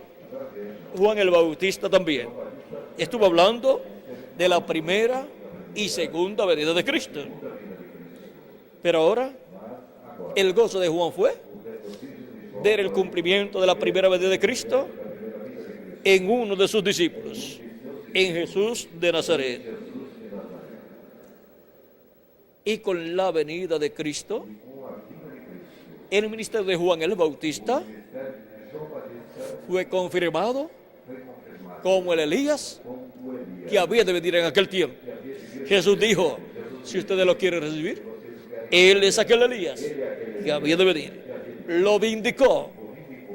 Juan el Bautista también estuvo hablando de la primera y segunda venida de Cristo. Pero ahora, el gozo de Juan fue ver el cumplimiento de la primera venida de Cristo en uno de sus discípulos, en Jesús de Nazaret. Y con la venida de Cristo, el ministerio de Juan el Bautista fue confirmado como el Elías que había de venir en aquel tiempo. Jesús dijo, si ustedes lo quieren recibir, Él es aquel Elías que había de venir. Lo vindicó,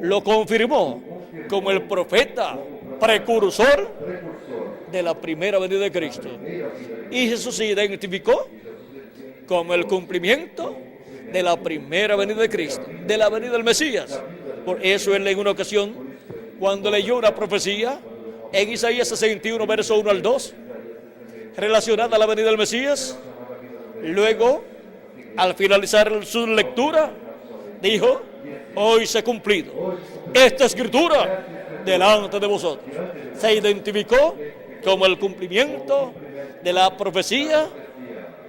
lo confirmó como el profeta precursor de la primera venida de Cristo. Y Jesús se identificó como el cumplimiento de la primera venida de Cristo, de la venida del Mesías. Por eso él en una ocasión, cuando leyó una profecía en Isaías 61, verso 1 al 2, relacionada a la venida del Mesías, luego, al finalizar su lectura, dijo, hoy se ha cumplido esta escritura delante de vosotros. Se identificó como el cumplimiento de la profecía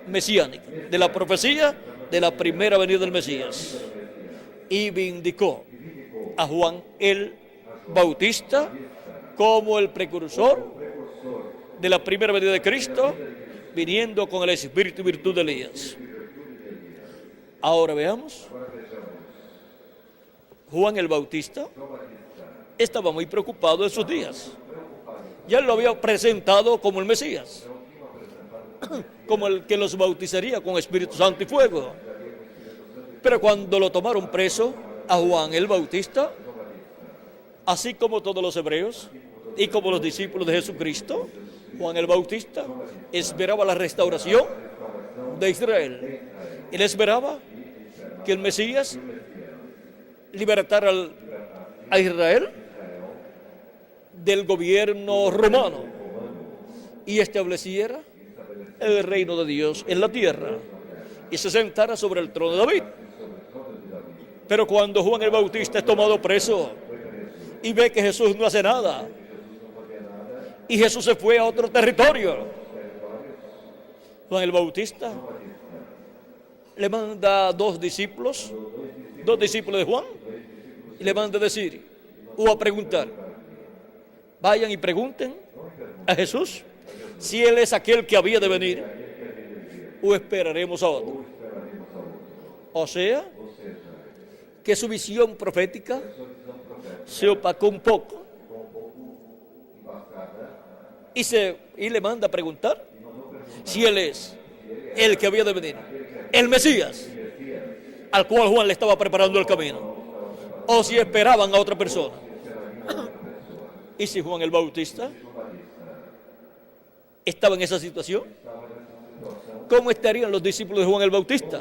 mesiánica, de la profecía de la primera venida del Mesías. Y vindicó a Juan el Bautista como el precursor de la primera venida de Cristo, viniendo con el espíritu y virtud de Elías. Ahora veamos. Juan el Bautista estaba muy preocupado en sus días. Ya él lo había presentado como el Mesías, como el que los bautizaría con Espíritu Santo y fuego. Pero cuando lo tomaron preso a Juan el Bautista, así como todos los hebreos y como los discípulos de Jesucristo, Juan el Bautista esperaba la restauración de Israel. Él esperaba que el Mesías libertara a Israel del gobierno romano y estableciera el reino de Dios en la tierra y se sentara sobre el trono de David. Pero cuando Juan el Bautista es tomado preso y ve que Jesús no hace nada y Jesús se fue a otro territorio, Juan el Bautista le manda a dos discípulos de Juan, y le manda a decir o a preguntar, vayan y pregunten a Jesús si Él es aquel que había de venir o esperaremos a otro. O sea, que su visión profética se opacó un poco y le manda a preguntar si Él es el que había de venir, el Mesías, al cual Juan le estaba preparando el camino, o si esperaban a otra persona. ¿Y si Juan el Bautista estaba en esa situación? ¿Cómo estarían los discípulos de Juan el Bautista?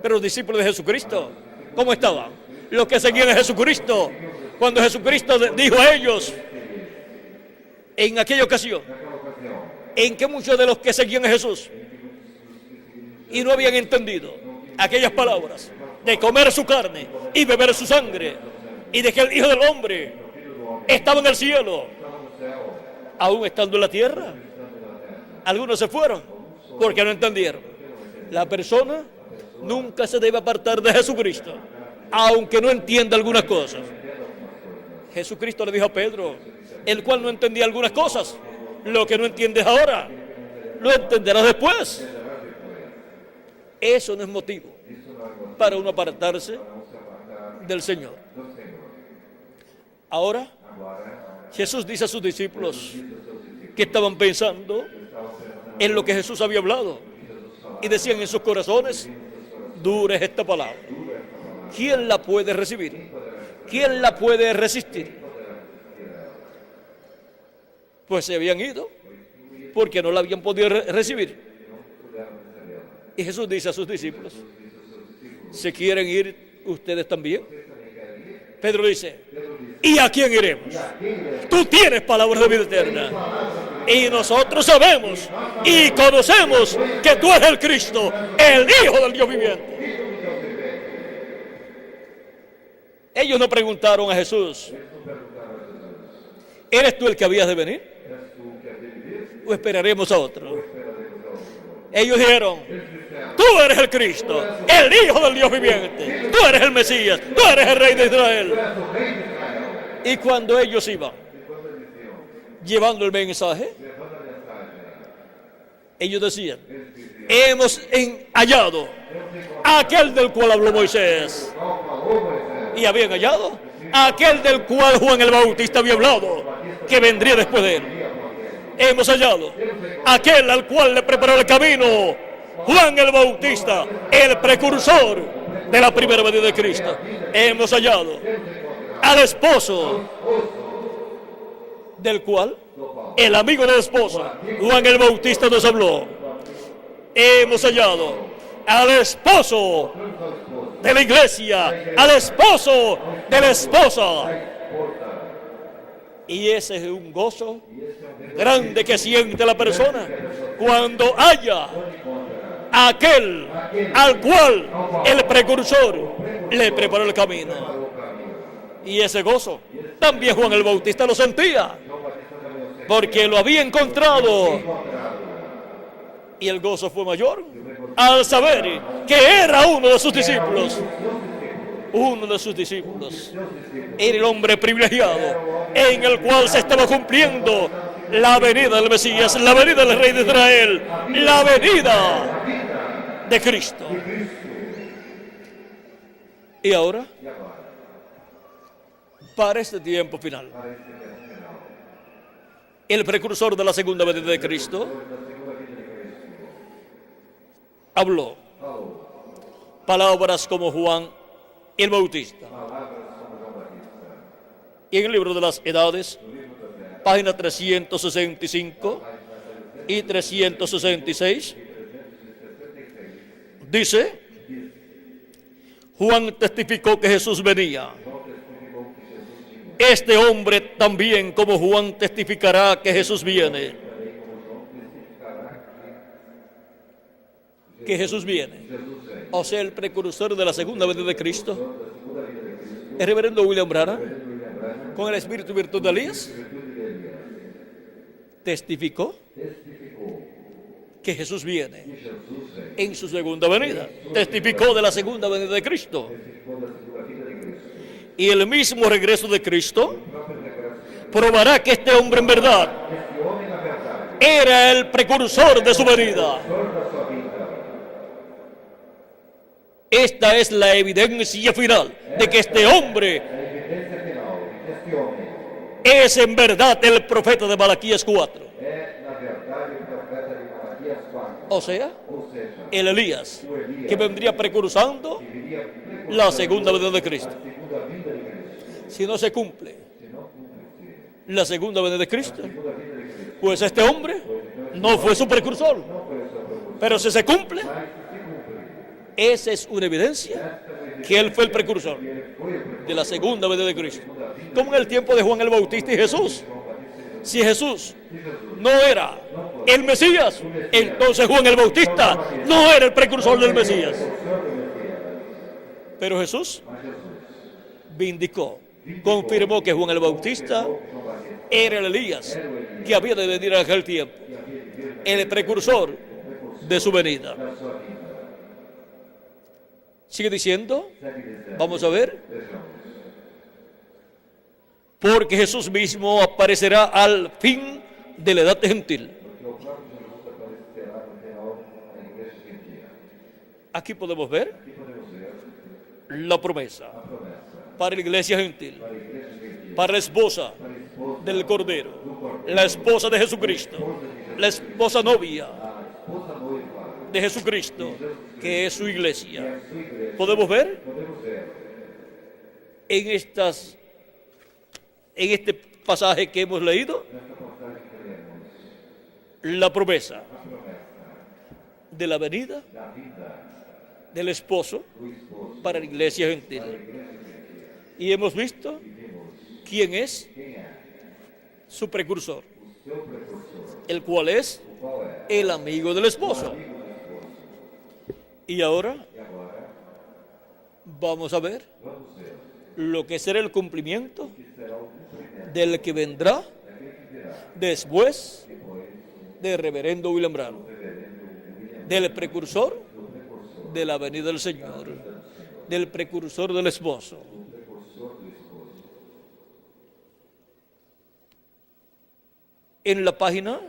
Pero los discípulos de Jesucristo, ¿cómo estaban? Los que seguían a Jesucristo, cuando Jesucristo dijo a ellos, en aquella ocasión, en que muchos de los que seguían a Jesús y no habían entendido aquellas palabras de comer su carne y beber su sangre y de que el Hijo del Hombre estaba en el cielo, aún estando en la tierra, algunos se fueron porque no entendieron. La persona nunca se debe apartar de Jesucristo, aunque no entienda algunas cosas. Jesucristo le dijo a Pedro, el cual no entendía algunas cosas, lo que no entiendes ahora, lo entenderás después. Eso no es motivo para uno apartarse del Señor. Ahora, Jesús dice a sus discípulos que estaban pensando en lo que Jesús había hablado y decían en sus corazones, dura es esta palabra. ¿Quién la puede recibir? ¿Quién la puede resistir? pues se habían ido, porque no la habían podido recibir. Y Jesús dice a sus discípulos, ¿se quieren ir ustedes también? Pedro dice, ¿y a quién iremos? Tú tienes palabras de vida eterna. Y nosotros sabemos y conocemos que tú eres el Cristo, el Hijo del Dios viviente. Ellos no preguntaron a Jesús, ¿eres tú el que habías de venir? ¿O esperaremos a otro? Ellos dijeron, tú eres el Cristo, el Hijo del Dios viviente. Tú eres el Mesías, tú eres el Rey de Israel. Y cuando ellos iban llevando el mensaje, ellos decían, hemos hallado a aquel del cual habló Moisés. Y habían hallado a aquel del cual Juan el Bautista había hablado, que vendría después de él. Hemos hallado a aquel al cual le preparó el camino Juan el Bautista, el precursor de la primera venida de Cristo. Hemos hallado al esposo del cual el amigo de la esposa, Juan el Bautista, nos habló. Hemos hallado al esposo de la iglesia, al esposo de la esposa. Y ese es un gozo grande que siente la persona cuando haya aquel al cual el precursor le preparó el camino. Y ese gozo también Juan el Bautista lo sentía, porque lo había encontrado. Y el gozo fue mayor al saber que era uno de sus discípulos. Uno de sus discípulos era el hombre privilegiado en el cual se estaba cumpliendo la venida del Mesías, la venida del Rey de Israel, la venida de Cristo. Y ahora, para este tiempo final, el precursor de la segunda venida de Cristo habló palabras como Juan el Bautista. Y en el libro de las Edades, página 365 y 366, dice, Juan testificó que Jesús venía. Este hombre también, como Juan, testificará que Jesús viene. Que Jesús viene. O sea, el precursor de la segunda venida de Cristo, el reverendo William Branham, con el espíritu y virtud de Elías, testificó que Jesús viene en su segunda venida. Testificó de la segunda venida de Cristo. Y el mismo regreso de Cristo probará que este hombre en verdad era el precursor de su venida. Esta es la evidencia final de que este hombre es en verdad el profeta de Malaquías 4. O sea, el Elías que vendría precursando la segunda venida de Cristo. Si no se cumple la segunda venida de Cristo, pues este hombre no fue su precursor. Pero si se cumple, esa es una evidencia que él fue el precursor de la segunda venida de Cristo. Como en el tiempo de Juan el Bautista y Jesús. Si Jesús no era el Mesías, entonces Juan el Bautista no era el precursor del Mesías. Pero Jesús vindicó, confirmó que Juan el Bautista era el Elías que había de venir en aquel tiempo, el precursor de su venida. Sigue diciendo, vamos a ver, porque Jesús mismo aparecerá al fin de la edad gentil. Aquí podemos ver la promesa para la iglesia gentil, para la esposa del Cordero, la esposa de Jesucristo, la esposa novia de Jesucristo, que es su iglesia. ¿Podemos ver? En este pasaje que hemos leído, la promesa de la venida del esposo para la iglesia gentil. Y hemos visto quién es su precursor, el cual es el amigo del esposo. Y ahora vamos a ver lo que será el cumplimiento del que vendrá después del reverendo William Branham, del precursor de la venida del Señor, del precursor del esposo. En la página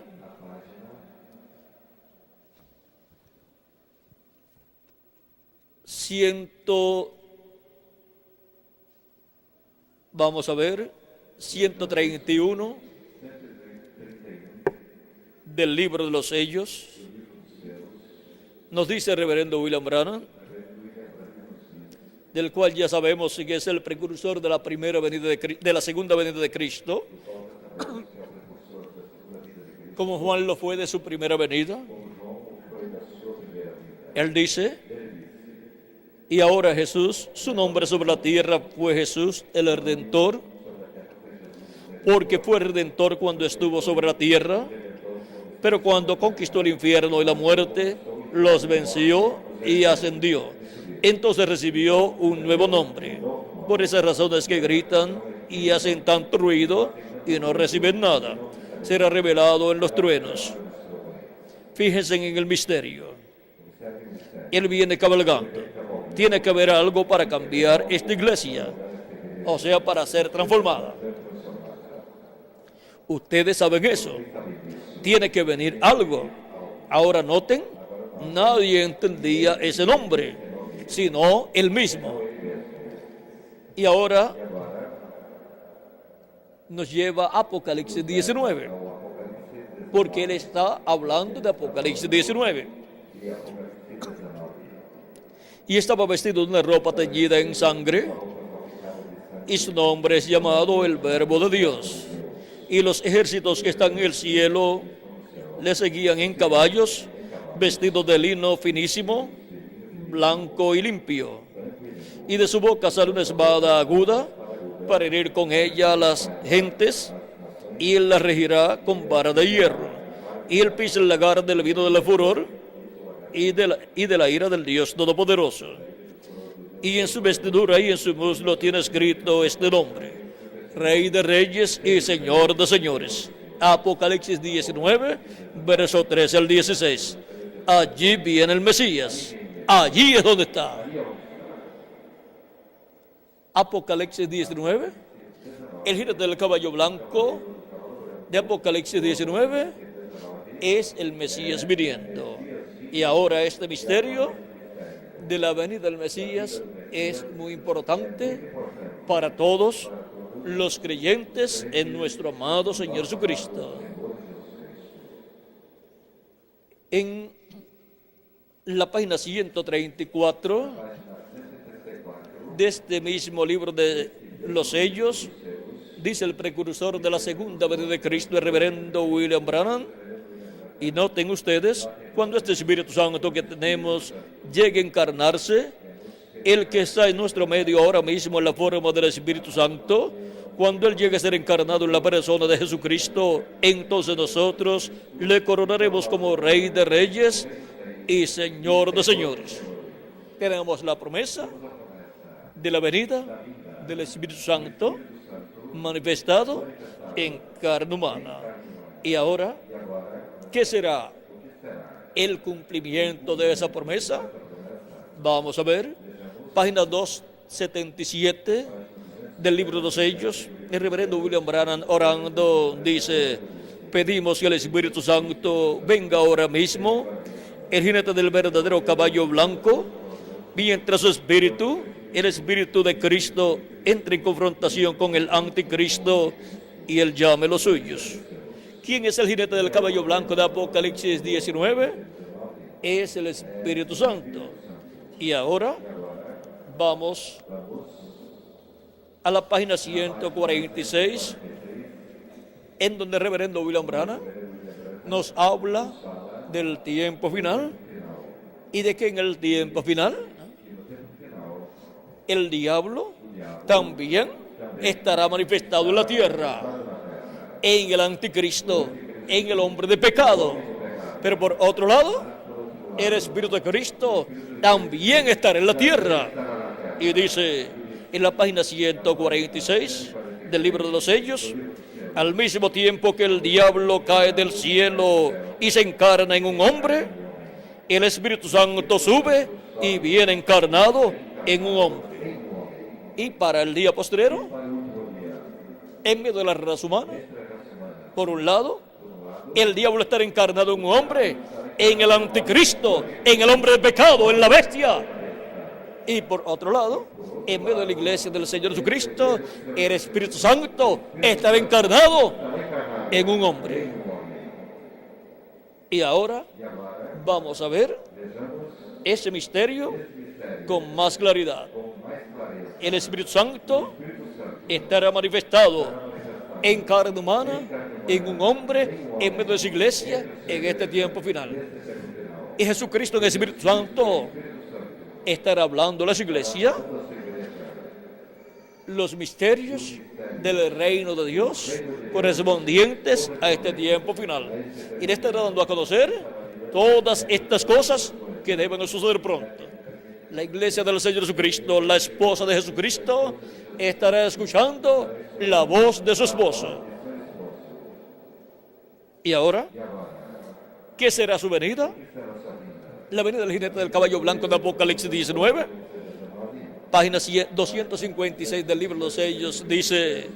vamos a ver, 131 del libro de los sellos, nos dice el reverendo William Branham, del cual ya sabemos que es el precursor de la primera venida de la segunda venida de Cristo, como Juan lo fue de su primera venida. Él dice: y ahora Jesús, su nombre sobre la tierra fue Jesús el Redentor, porque fue Redentor cuando estuvo sobre la tierra, pero cuando conquistó el infierno y la muerte, los venció y ascendió. Entonces recibió un nuevo nombre. Por esa razón es que gritan y hacen tanto ruido y no reciben nada. Será revelado en los truenos. Fíjense en el misterio. Él viene cabalgando. Tiene que haber algo para cambiar esta iglesia, o sea, para ser transformada. Ustedes saben eso. Tiene que venir algo. Ahora noten, nadie entendía ese nombre, sino él mismo. Y ahora nos lleva a Apocalipsis 19, porque él está hablando de Apocalipsis 19. Y estaba vestido de una ropa teñida en sangre, y su nombre es llamado el Verbo de Dios. Y los ejércitos que están en el cielo le seguían en caballos, vestidos de lino finísimo, blanco y limpio. Y de su boca sale una espada aguda para herir con ella a las gentes, y él las regirá con vara de hierro. Y él pisa el lagar del vino del furor y de la ira del Dios Todopoderoso. Y en su vestidura y en su muslo tiene escrito este nombre: Rey de Reyes y Señor de Señores. Apocalipsis 19, verso 13 al 16. Allí viene el Mesías. Allí es donde está. Apocalipsis 19, el jinete del caballo blanco de Apocalipsis 19 es el Mesías viniendo. Y ahora este misterio de la venida del Mesías es muy importante para todos los creyentes en nuestro amado Señor Jesucristo. En la página 134 de este mismo libro de los sellos, dice el precursor de la segunda venida de Cristo, el reverendo William Branham. Y noten ustedes, cuando este Espíritu Santo que tenemos llegue a encarnarse, el que está en nuestro medio ahora mismo en la forma del Espíritu Santo, cuando Él llegue a ser encarnado en la persona de Jesucristo, entonces nosotros le coronaremos como Rey de Reyes y Señor de Señores. Tenemos la promesa de la venida del Espíritu Santo manifestado en carne humana. Y ahora, ¿qué será el cumplimiento de esa promesa? Vamos a ver, página 277 del libro de los sellos. El reverendo William Branham, orando, dice: pedimos que el Espíritu Santo venga ahora mismo, el jinete del verdadero caballo blanco, mientras su espíritu, el Espíritu de Cristo, entre en confrontación con el anticristo y él llame los suyos. ¿Quién es el jinete del caballo blanco de Apocalipsis 19? Es el Espíritu Santo. Y ahora vamos a la página 146, en donde el reverendo William Branham nos habla del tiempo final y de que en el tiempo final el diablo también estará manifestado en la tierra, en el anticristo, en el hombre de pecado. Pero por otro lado, el Espíritu de Cristo también estará en la tierra. Y dice en la página 146 del libro de los sellos: al mismo tiempo que el diablo cae del cielo y se encarna en un hombre, el Espíritu Santo sube y viene encarnado en un hombre. Y para el día postrero, en medio de la raza humana, por un lado, el diablo estará encarnado en un hombre, en el anticristo, en el hombre de pecado, en la bestia. Y por otro lado, en medio de la iglesia del Señor Jesucristo, el Espíritu Santo estará encarnado en un hombre. Y ahora vamos a ver ese misterio con más claridad. El Espíritu Santo estará manifestado en carne humana, en un hombre, en medio de su iglesia, en este tiempo final. Y Jesucristo en el Espíritu Santo estará hablando a la iglesia los misterios del reino de Dios correspondientes a este tiempo final. Y le estará dando a conocer todas estas cosas que deben suceder pronto. La iglesia del Señor Jesucristo, la esposa de Jesucristo, estará escuchando la voz de su esposo. Y ahora, ¿qué será su venida? La venida del jinete del caballo blanco de Apocalipsis 19, página 256 del libro de los sellos, dice: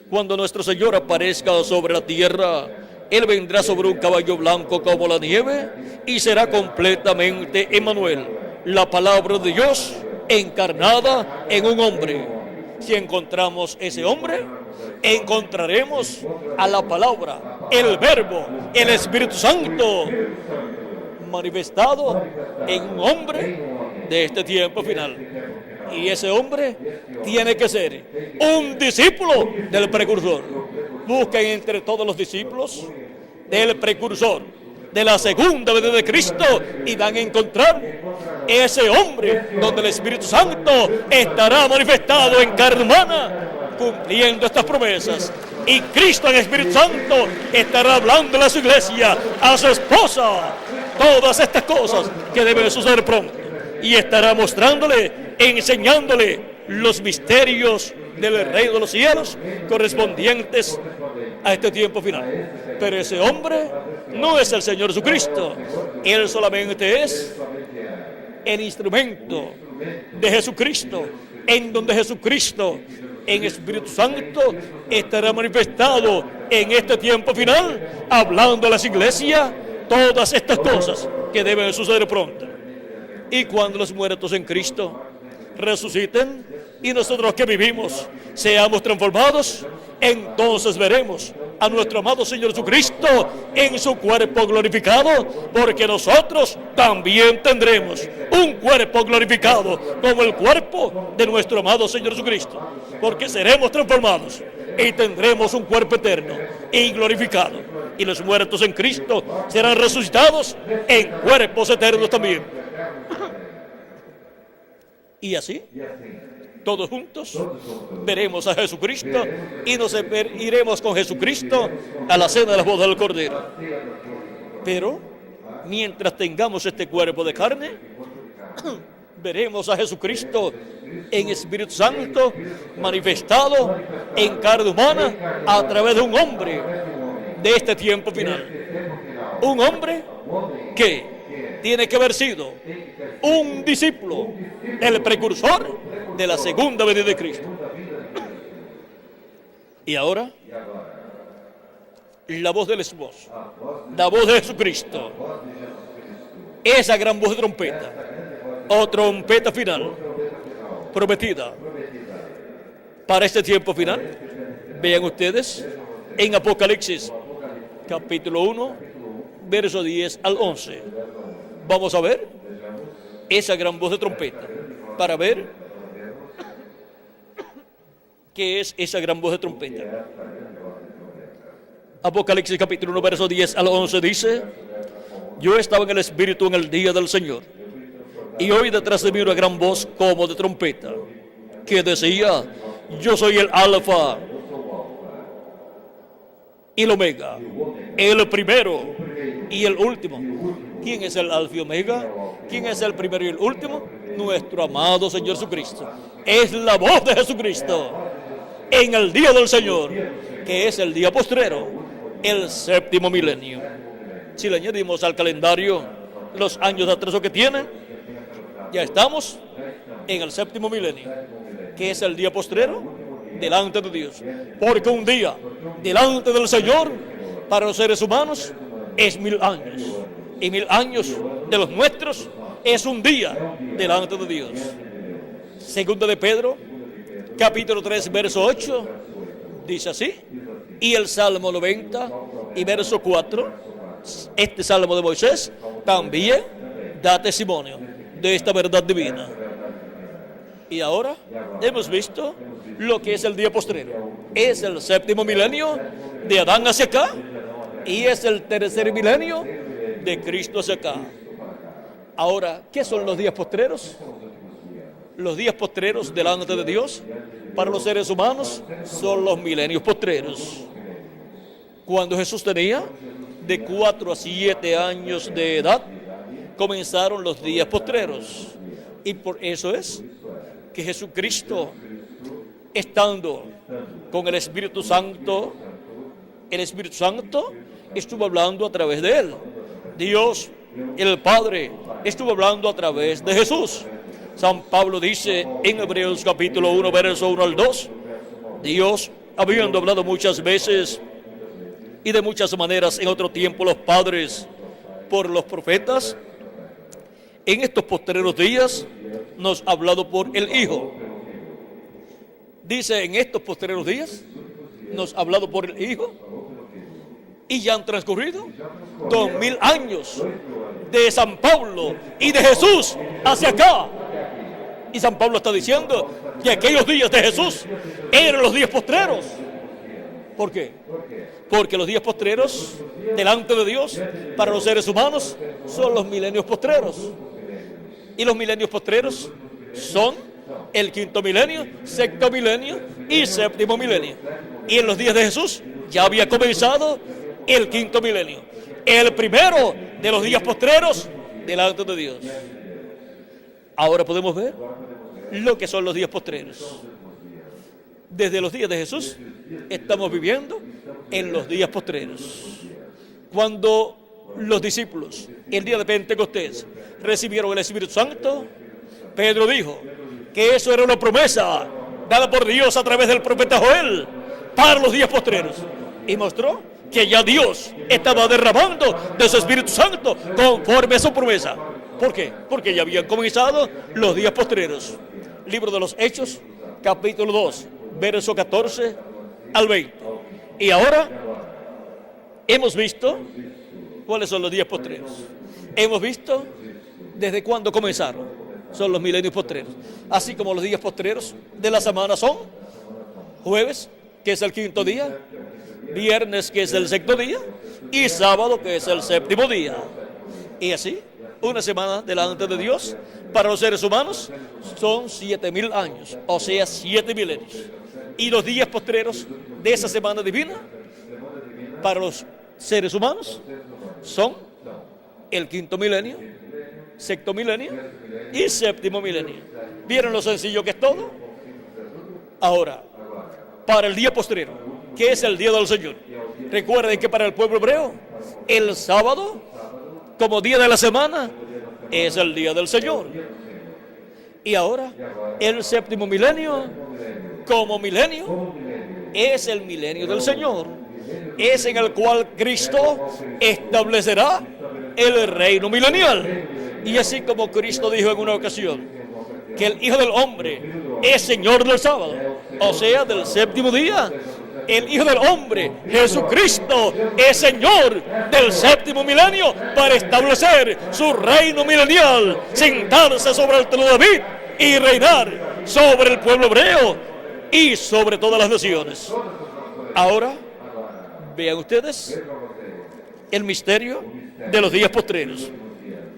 cuando nuestro Señor aparezca sobre la tierra, Él vendrá sobre un caballo blanco como la nieve y será completamente Emmanuel, la palabra de Dios encarnada en un hombre. Si encontramos ese hombre, encontraremos a la palabra, el verbo, el Espíritu Santo manifestado en un hombre de este tiempo final. Y ese hombre tiene que ser un discípulo del precursor. Busquen entre todos los discípulos del precursor, de la segunda venida de Cristo, y van a encontrar ese hombre donde el Espíritu Santo estará manifestado en carne humana, cumpliendo estas promesas. Y Cristo en Espíritu Santo estará hablando a su iglesia, a su esposa, todas estas cosas que deben suceder pronto. Y estará mostrándole, enseñándole los misterios del reino de los cielos correspondientes a este tiempo final. Pero ese hombre no es el Señor Jesucristo. Él solamente es el instrumento de Jesucristo, en donde Jesucristo en Espíritu Santo estará manifestado en este tiempo final, hablando a las iglesias todas estas cosas que deben suceder pronto. Y cuando los muertos en Cristo resuciten y nosotros que vivimos seamos transformados, entonces veremos a nuestro amado Señor Jesucristo en su cuerpo glorificado, porque nosotros también tendremos un cuerpo glorificado como el cuerpo de nuestro amado Señor Jesucristo, porque seremos transformados y tendremos un cuerpo eterno y glorificado, y los muertos en Cristo serán resucitados en cuerpos eternos también. Y así, todos juntos veremos a Jesucristo y nos iremos con Jesucristo a la cena de las bodas del Cordero. Pero mientras tengamos este cuerpo de carne, veremos a Jesucristo en Espíritu Santo manifestado en carne humana a través de un hombre de este tiempo final. Un hombre que tiene que haber sido un discípulo del precursor de la segunda venida de Cristo. Y ahora, la voz del esposo, la voz de Jesucristo, esa gran voz de trompeta, o trompeta final, prometida para este tiempo final. Vean ustedes en Apocalipsis, capítulo 1, verso 10 al 11. Vamos a ver esa gran voz de trompeta para ver qué es esa gran voz de trompeta. Apocalipsis capítulo 1, verso 10 al 11 dice: yo estaba en el Espíritu en el día del Señor, y oí detrás de mí una gran voz como de trompeta, que decía: yo soy el Alfa y el Omega, el primero y el último. ¿Quién es el Alfa y Omega? ¿Quién es el primero y el último? Nuestro amado Señor Jesucristo. Es la voz de Jesucristo en el día del Señor, que es el día postrero, el séptimo milenio. Si le añadimos al calendario los años de atraso que tiene, ya estamos en el séptimo milenio, que es el día postrero delante de Dios. Porque un día delante del Señor para los seres humanos es 1000 años, y 1000 años de los nuestros es un día delante de Dios. Segunda de Pedro capítulo 3 verso 8 dice así, y el Salmo 90 y verso 4, este Salmo de Moisés también da testimonio de esta verdad divina. Y ahora hemos visto lo que es el día postrero. Es el séptimo milenio de Adán hacia acá, y es el tercer milenio de Cristo hacia acá. Ahora, ¿qué son los días postreros? Los días postreros delante de Dios para los seres humanos son los milenios postreros. Cuando Jesús tenía de 4 a 7 años de edad, comenzaron los días postreros. Y por eso es que Jesucristo, estando con el Espíritu Santo estuvo hablando a través de él. Dios, el Padre, estuvo hablando a través de Jesús. San Pablo dice en Hebreos capítulo 1, verso 1 al 2, Dios, habiendo hablado muchas veces y de muchas maneras en otro tiempo los padres por los profetas, en estos postreros días nos ha hablado por el Hijo. Dice, en estos postreros días nos ha hablado por el Hijo, y ya han transcurrido 2000 años de San Pablo y de Jesús hacia acá. Y San Pablo está diciendo que aquellos días de Jesús eran los días postreros. ¿Por qué? Porque los días postreros delante de Dios para los seres humanos son los milenios postreros. Y los milenios postreros son el quinto milenio, sexto milenio y séptimo milenio. Y en los días de Jesús ya había comenzado el quinto milenio, el primero de los días postreros delante de Dios. Ahora podemos ver lo que son los días postreros. Desde los días de Jesús estamos viviendo en los días postreros. Cuando los discípulos, el día de Pentecostés, recibieron el Espíritu Santo, Pedro dijo que eso era una promesa dada por Dios a través del profeta Joel para los días postreros, y mostró que ya Dios estaba derramando de su Espíritu Santo conforme a su promesa. ¿Por qué? Porque ya habían comenzado los días postreros. Libro de los Hechos, capítulo 2, verso 14 al 20. Y ahora hemos visto cuáles son los días postreros. Hemos visto desde cuándo comenzaron. Son los milenios postreros. Así como los días postreros de la semana son jueves, que es el quinto día, viernes, que es el sexto día, y sábado, que es el séptimo día. Y así, una semana delante de Dios para los seres humanos son 7000 años, o sea, 7 milenios. Y los días postreros de esa semana divina para los seres humanos son el quinto milenio, sexto milenio y séptimo milenio. ¿Vieron lo sencillo que es todo? Ahora, para el día postrero, que es el día del Señor, recuerden que para el pueblo hebreo el sábado, como día de la semana, es el día del Señor. Y ahora el séptimo milenio, como milenio, es el milenio del Señor. Es en el cual Cristo establecerá el reino milenial. Y así como Cristo dijo en una ocasión que el Hijo del Hombre es Señor del sábado, o sea, del séptimo día, el Hijo del Hombre, Jesucristo, es Señor del séptimo milenio para establecer su reino milenial, sentarse sobre el trono de David y reinar sobre el pueblo hebreo y sobre todas las naciones. Ahora Vean ustedes el misterio de los días postreros.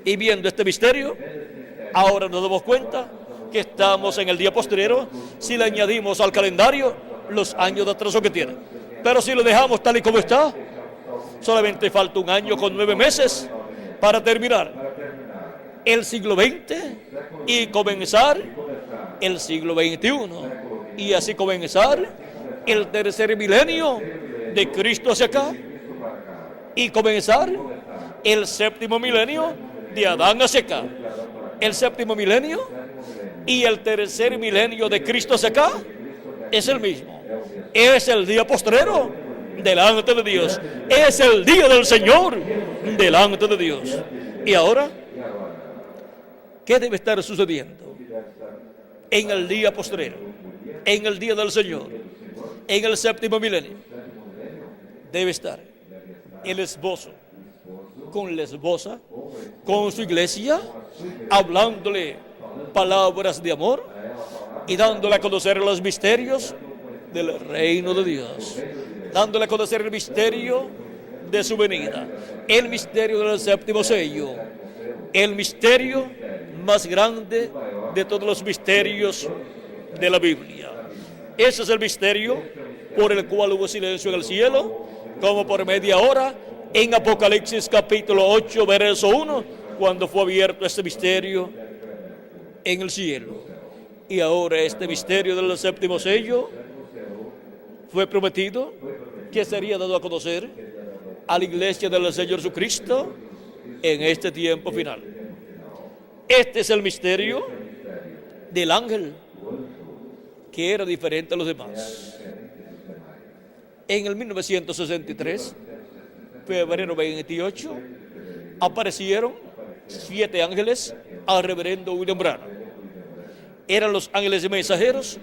Y viendo este misterio, ahora nos damos cuenta que estamos en el día postrero si le añadimos al calendario los años de atraso que tiene. Pero si lo dejamos tal y como está, solamente falta 1 año con 9 meses para terminar el siglo XX y comenzar el siglo XXI. Y así comenzar el tercer milenio de Cristo hacia acá y comenzar el séptimo milenio de Adán hacia acá. El séptimo milenio y el tercer milenio de Cristo hacia acá es el mismo. Es el día postrero delante de Dios. Es el día del Señor delante de Dios. Y ahora, ¿qué debe estar sucediendo en el día postrero, en el día del Señor, en el séptimo milenio? Debe estar el esposo con la esposa, con su iglesia, hablándole palabras de amor y dándole a conocer los misterios del reino de Dios, dándole a conocer el misterio de su venida, el misterio del séptimo sello, el misterio más grande de todos los misterios de la Biblia. Ese es el misterio por el cual hubo silencio en el cielo, como por media hora en Apocalipsis capítulo 8, verso 1, cuando fue abierto este misterio en el cielo. Y ahora este misterio del séptimo sello fue prometido que sería dado a conocer a la iglesia del Señor Jesucristo en este tiempo final. Este es el misterio del ángel que era diferente a los demás. En el 1963, febrero 28, aparecieron 7 ángeles al reverendo William Branham. Eran los ángeles mensajeros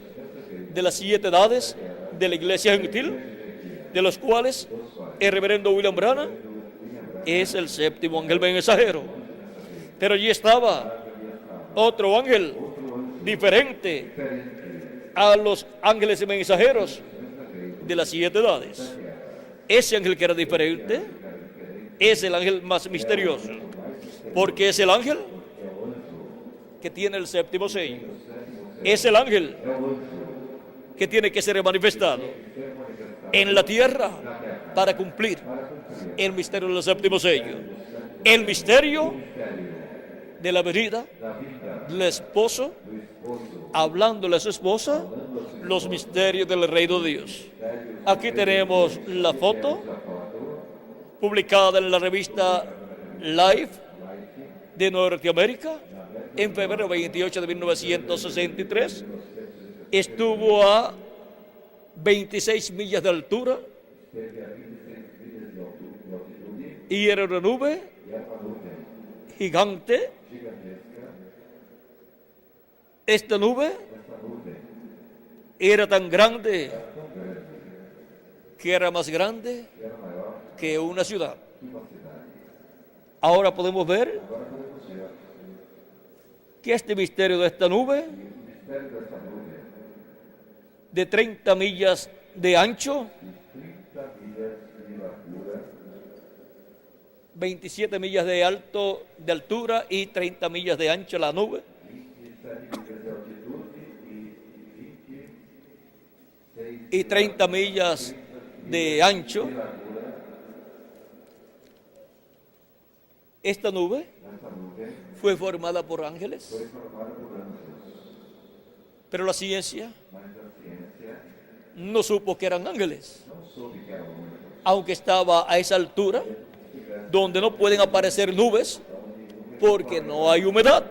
de las 7 edades de la iglesia gentil, de los cuales el reverendo William Branham es el 7º ángel mensajero. Pero allí estaba otro ángel diferente a los ángeles mensajeros de las 7 edades. Ese ángel que era diferente es el ángel más misterioso, porque es el ángel que tiene el 7º sello. Es el ángel que tiene que ser manifestado en la tierra para cumplir el misterio del 7º sello, el misterio de la venida del esposo, hablándole a su esposa los misterios del reino de Dios. Aquí tenemos la foto publicada en la revista Life de Norteamérica en febrero 28 de 1963. Estuvo a 26 millas de altura y era una nube gigante. Esta nube era tan grande que era más grande que una ciudad. Ahora podemos ver que este misterio de esta nube, de 30 millas de ancho, 27 millas de altura y 30 millas de ancho la nube, y 30 millas de ancho. Esta nube fue formada por ángeles, pero la ciencia no supo que eran ángeles, aunque estaba a esa altura donde no pueden aparecer nubes porque no hay humedad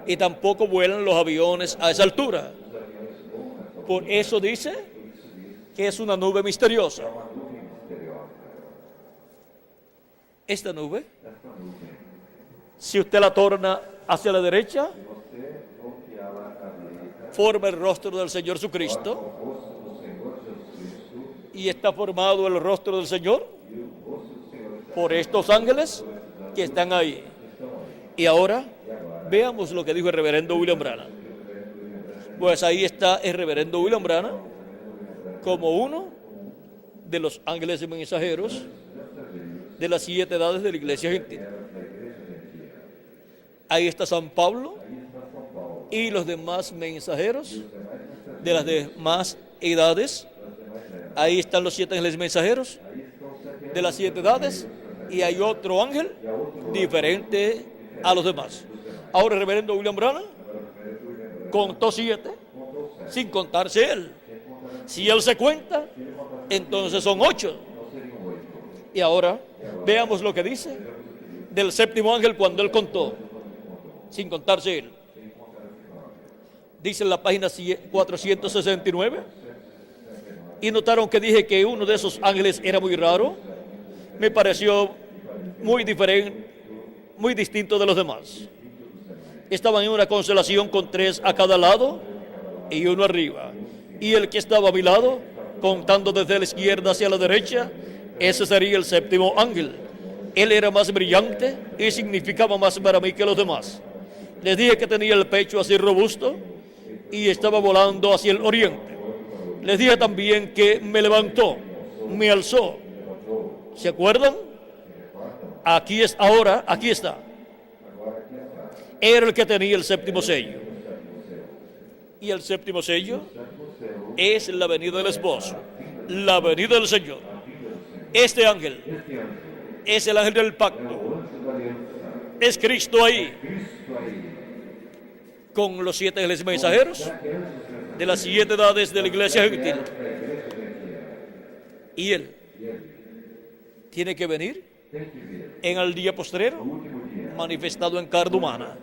y tampoco vuelan los aviones a esa altura. Por eso dice que es una nube misteriosa. Esta nube, si usted la torna hacia la derecha, forma el rostro del Señor Jesucristo, y está formado el rostro del Señor por estos ángeles que están ahí. Y ahora veamos lo que dijo el reverendo William Branham. Pues ahí está el reverendo William Branham como uno de los ángeles y mensajeros de las 7 edades de la iglesia gentil. Ahí está San Pablo y los demás mensajeros de las demás edades. Ahí están los 7 ángeles mensajeros de las 7 edades, y hay otro ángel diferente a los demás. Ahora el reverendo William Branham contó 7 sin contarse él. Si él se cuenta, entonces son 8. Y ahora veamos lo que dice del séptimo ángel cuando él contó, sin contarse él. Dice en la página 469. Y notaron que dije que uno de esos ángeles era muy raro. Me pareció muy diferente, muy distinto de los demás. Estaban en una constelación con 3 a cada lado y uno arriba. Y el que estaba a mi lado, contando desde la izquierda hacia la derecha, ese sería el séptimo ángel. Él era más brillante y significaba más para mí que los demás. Les dije que tenía el pecho así robusto y estaba volando hacia el oriente. Les dije también que me levantó, me alzó. ¿Se acuerdan? Aquí es ahora, aquí está. Era el que tenía el séptimo sello. Y el séptimo sello es la venida del esposo, la venida del Señor. Este ángel es el ángel del pacto. Es Cristo ahí, con los 7 ángeles mensajeros de las 7 edades de la iglesia gentil. Y él tiene que venir en el día postrero, manifestado en carne humana.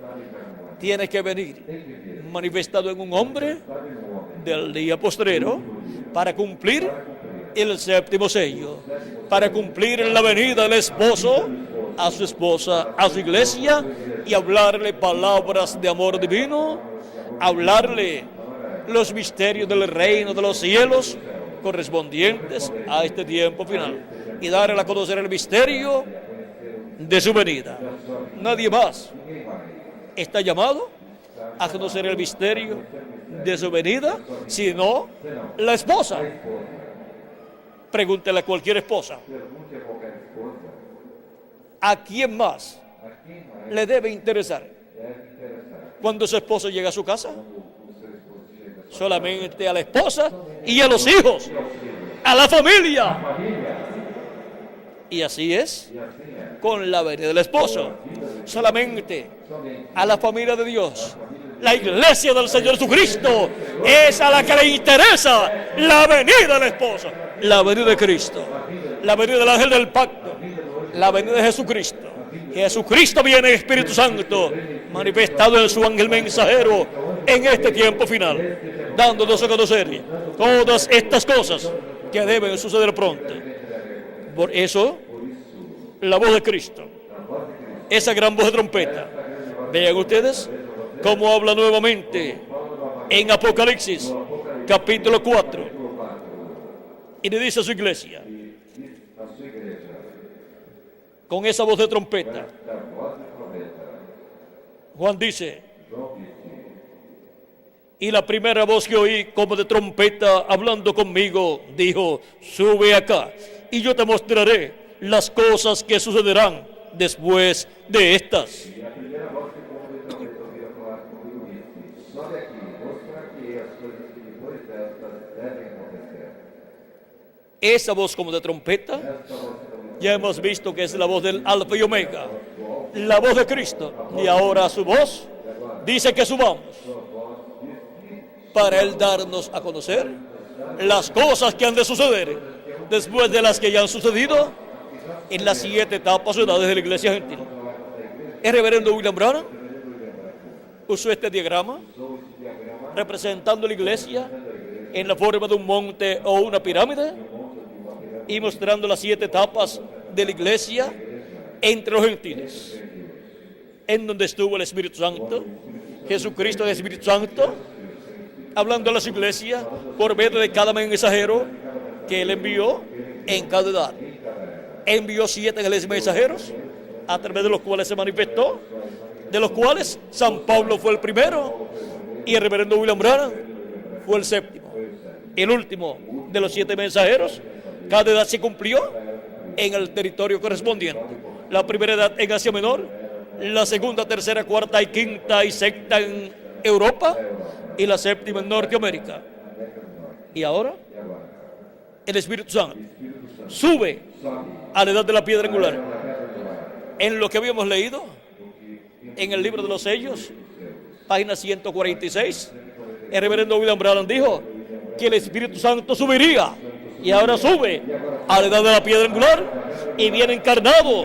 Tiene que venir manifestado en un hombre del día postrero para cumplir el séptimo sello, para cumplir la venida del esposo a su esposa, a su iglesia, y hablarle palabras de amor divino, hablarle los misterios del reino de los cielos correspondientes a este tiempo final, y darle a conocer el misterio de su venida. Nadie más está llamado a conocer el misterio de su venida, sino la esposa. Pregúntele a cualquier esposa, ¿a quién más le debe interesar cuando su esposo llega a su casa? Solamente a la esposa y a los hijos, a la familia. Y así es con la venida del esposo. Solamente a la familia de Dios, la iglesia del Señor Jesucristo, es a la que le interesa la venida del esposo, la venida de Cristo, la venida del ángel del pacto, la venida de Jesucristo. Jesucristo viene, Espíritu Santo, manifestado en su ángel mensajero en este tiempo final, dándonos a conocer todas estas cosas que deben suceder pronto. Por eso, la voz de Cristo, esa gran voz de trompeta. Vean ustedes cómo habla nuevamente en Apocalipsis, capítulo 4, y le dice a su iglesia, con esa voz de trompeta. Juan dice, y la primera voz que oí como de trompeta hablando conmigo dijo, sube acá y yo te mostraré las cosas que sucederán después de estas. Esa voz como de trompeta, ya hemos visto que es la voz del Alfa y Omega, la voz de Cristo. Y ahora su voz dice que subamos para Él darnos a conocer las cosas que han de suceder después de las que ya han sucedido en las 7 etapas o edades de la iglesia gentil. El reverendo William Branham usó este diagrama representando la iglesia en la forma de un monte o una pirámide y mostrando las 7 etapas de la iglesia entre los gentiles, en donde estuvo el Espíritu Santo, Jesucristo, el Espíritu Santo, hablando a las iglesias por medio de cada mensajero que Él envió en cada edad. Envió 7 ángeles mensajeros a través de los cuales se manifestó, de los cuales San Pablo fue el primero y el reverendo William Branham fue el séptimo. El último de los 7 mensajeros Cada edad se cumplió en el territorio correspondiente. La primera edad en Asia Menor, la segunda, tercera, cuarta y quinta y sexta en Europa y la séptima en Norteamérica. Y ahora el Espíritu Santo sube a la edad de la piedra angular. En lo que habíamos leído en el libro de los sellos, página 146, el reverendo William Branham dijo que el Espíritu Santo subiría, y ahora sube a la edad de la piedra angular y viene encarnado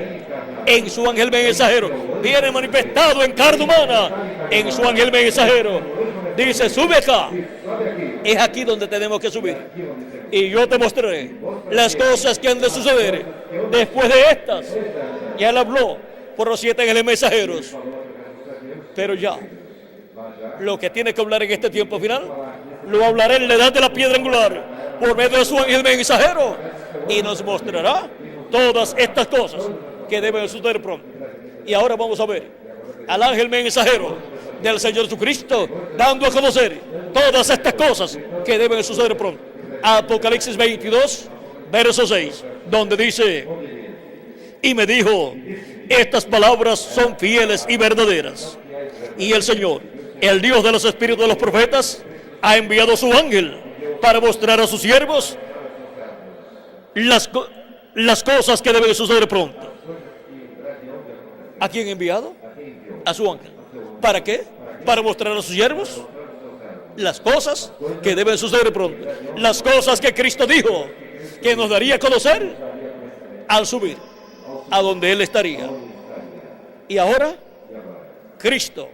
en su ángel mensajero, viene manifestado en carne humana en su ángel mensajero. Dice, sube acá. Es aquí donde tenemos que subir. Y yo te mostraré las cosas que han de suceder después de estas. Ya él habló por los 7 ángeles mensajeros. Pero ya, lo que tiene que hablar en este tiempo final, lo hablaré en la edad de la piedra angular, por medio de su ángel mensajero. Y nos mostrará todas estas cosas que deben suceder pronto. Y ahora vamos a ver al ángel mensajero del Señor Jesucristo dando a conocer todas estas cosas que deben suceder pronto. Apocalipsis 22, verso 6, donde dice: y me dijo, estas palabras son fieles y verdaderas, y el Señor, el Dios de los espíritus de los profetas, ha enviado su ángel para mostrar a sus siervos las cosas que deben suceder pronto. ¿A quién ha enviado? A su ángel. ¿Para qué? Para mostrar a sus siervos las cosas que deben suceder pronto. Las cosas que Cristo dijo que nos daría a conocer al subir a donde Él estaría. Y ahora, Cristo,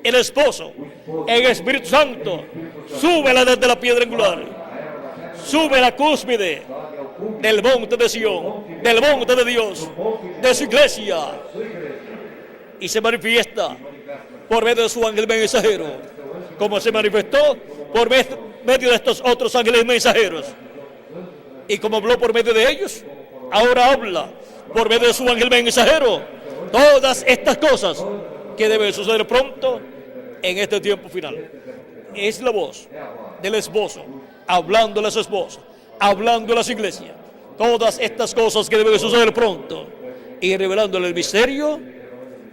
el esposo, el Espíritu Santo, sube a la edad de la piedra angular, sube a la cúspide del monte de Sión, del monte de Dios, de su iglesia, y se manifiesta por medio de su ángel mensajero, como se manifestó por medio de estos otros ángeles mensajeros. Y como habló por medio de ellos, ahora habla por medio de su ángel mensajero todas estas cosas que deben suceder pronto en este tiempo final. Es la voz del esposo hablando a su esposa, hablando a las iglesias, todas estas cosas que deben suceder pronto y revelándole el misterio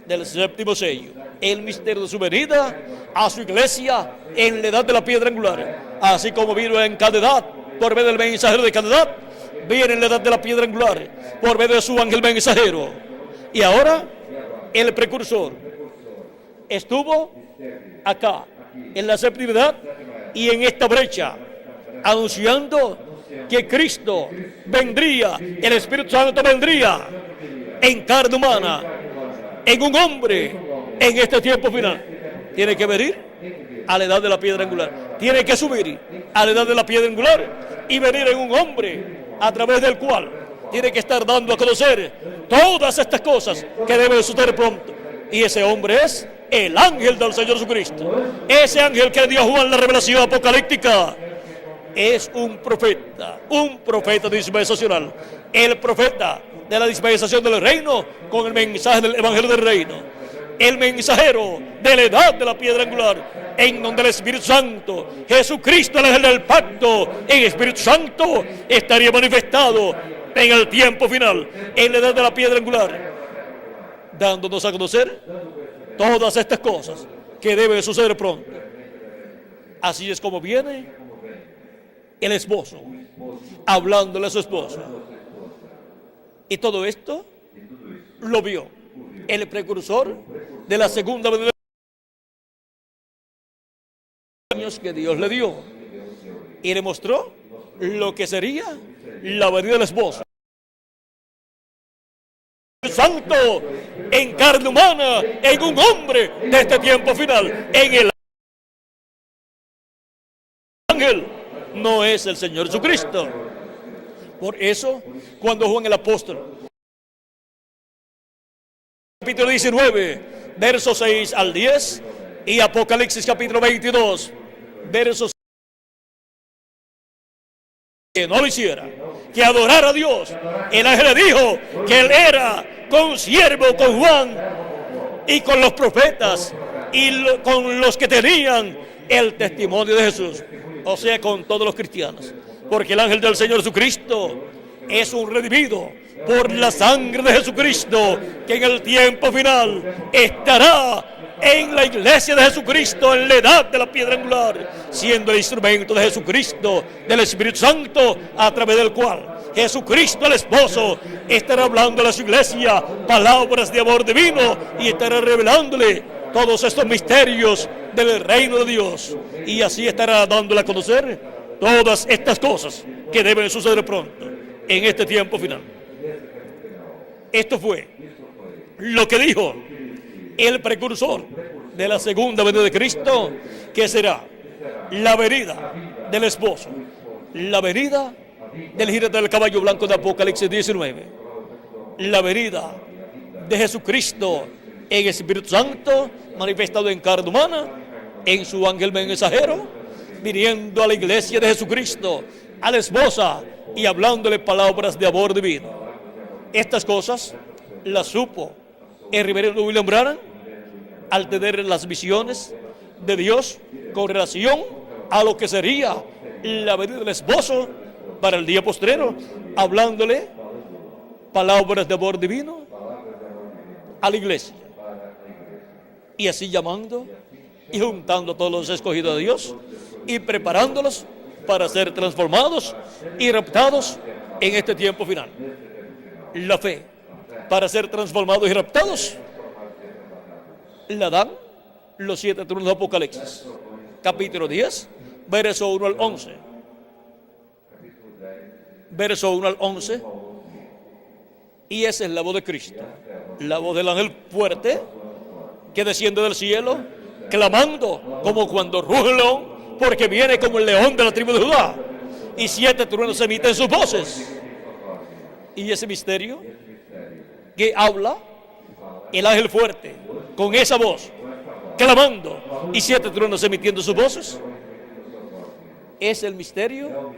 del séptimo sello, el misterio de su venida a su iglesia en la edad de la piedra angular, así como vino en cada edad por medio del mensajero de cada edad, viene en la edad de la piedra angular por medio de su ángel mensajero. Y ahora el precursor estuvo acá en la séptima edad y en esta brecha anunciando que Cristo vendría, el Espíritu Santo vendría en carne humana, en un hombre, en este tiempo final. Tiene que venir a la edad de la piedra angular, tiene que subir a la edad de la piedra angular y venir en un hombre a través del cual tiene que estar dando a conocer todas estas cosas que deben suceder pronto. Y ese hombre es el ángel del Señor Jesucristo. Ese ángel que dio a Juan la revelación apocalíptica es un profeta dispensacional, el profeta de la dispensación del reino con el mensaje del evangelio del reino, el mensajero de la edad de la piedra angular, en donde el Espíritu Santo, Jesucristo, el ángel del pacto, el Espíritu Santo estaría manifestado en el tiempo final, en la edad de la piedra angular, dándonos a conocer todas estas cosas que deben suceder pronto. Así es como viene el esposo hablándole a su esposa. Y todo esto lo vio el precursor de la segunda venida años que Dios le dio, y le mostró lo que sería la venida del esposo. El Santo en carne humana, en un hombre de este tiempo final, en el ángel, no es el Señor Jesucristo. Por eso, cuando Juan el apóstol, capítulo 19, versos 6 al 10, y Apocalipsis capítulo 22, versos que no lo hiciera, que adorara a Dios, el ángel le dijo que él era consiervo con Juan y con los profetas y con los que tenían el testimonio de Jesús, o sea, con todos los cristianos, porque el ángel del Señor Jesucristo es un redimido por la sangre de Jesucristo, que en el tiempo final estará en la iglesia de Jesucristo, en la edad de la piedra angular, siendo el instrumento de Jesucristo, del Espíritu Santo, a través del cual Jesucristo, el esposo, estará hablando a su iglesia palabras de amor divino y estará revelándole todos estos misterios del reino de Dios, y así estará dándole a conocer todas estas cosas que deben suceder pronto en este tiempo final. Esto fue lo que dijo el precursor de la segunda venida de Cristo, que será la venida del esposo, la venida del jinete del caballo blanco de Apocalipsis 19, la venida de Jesucristo en Espíritu Santo manifestado en carne humana, en su ángel mensajero, viniendo a la iglesia de Jesucristo, a la esposa, y hablándole palabras de amor divino. Estas cosas las supo el reverendo William Branham al tener las visiones de Dios con relación a lo que sería la venida del esposo para el día postrero, hablándole palabras de amor divino a la iglesia, y así llamando y juntando a todos los escogidos de Dios y preparándolos para ser transformados y raptados en este tiempo final. La fe para ser transformados y raptados la dan los 7 tronos de Apocalipsis, capítulo 10, verso 1 al 11. Verso 1 al 11. Y esa es la voz de Cristo, la voz del ángel fuerte que desciende del cielo, clamando como cuando ruge el león, porque viene como el león de la tribu de Judá, y 7 truenos emiten sus voces. Y ese misterio que habla el ángel fuerte con esa voz, clamando, y 7 truenos emitiendo sus voces, es el misterio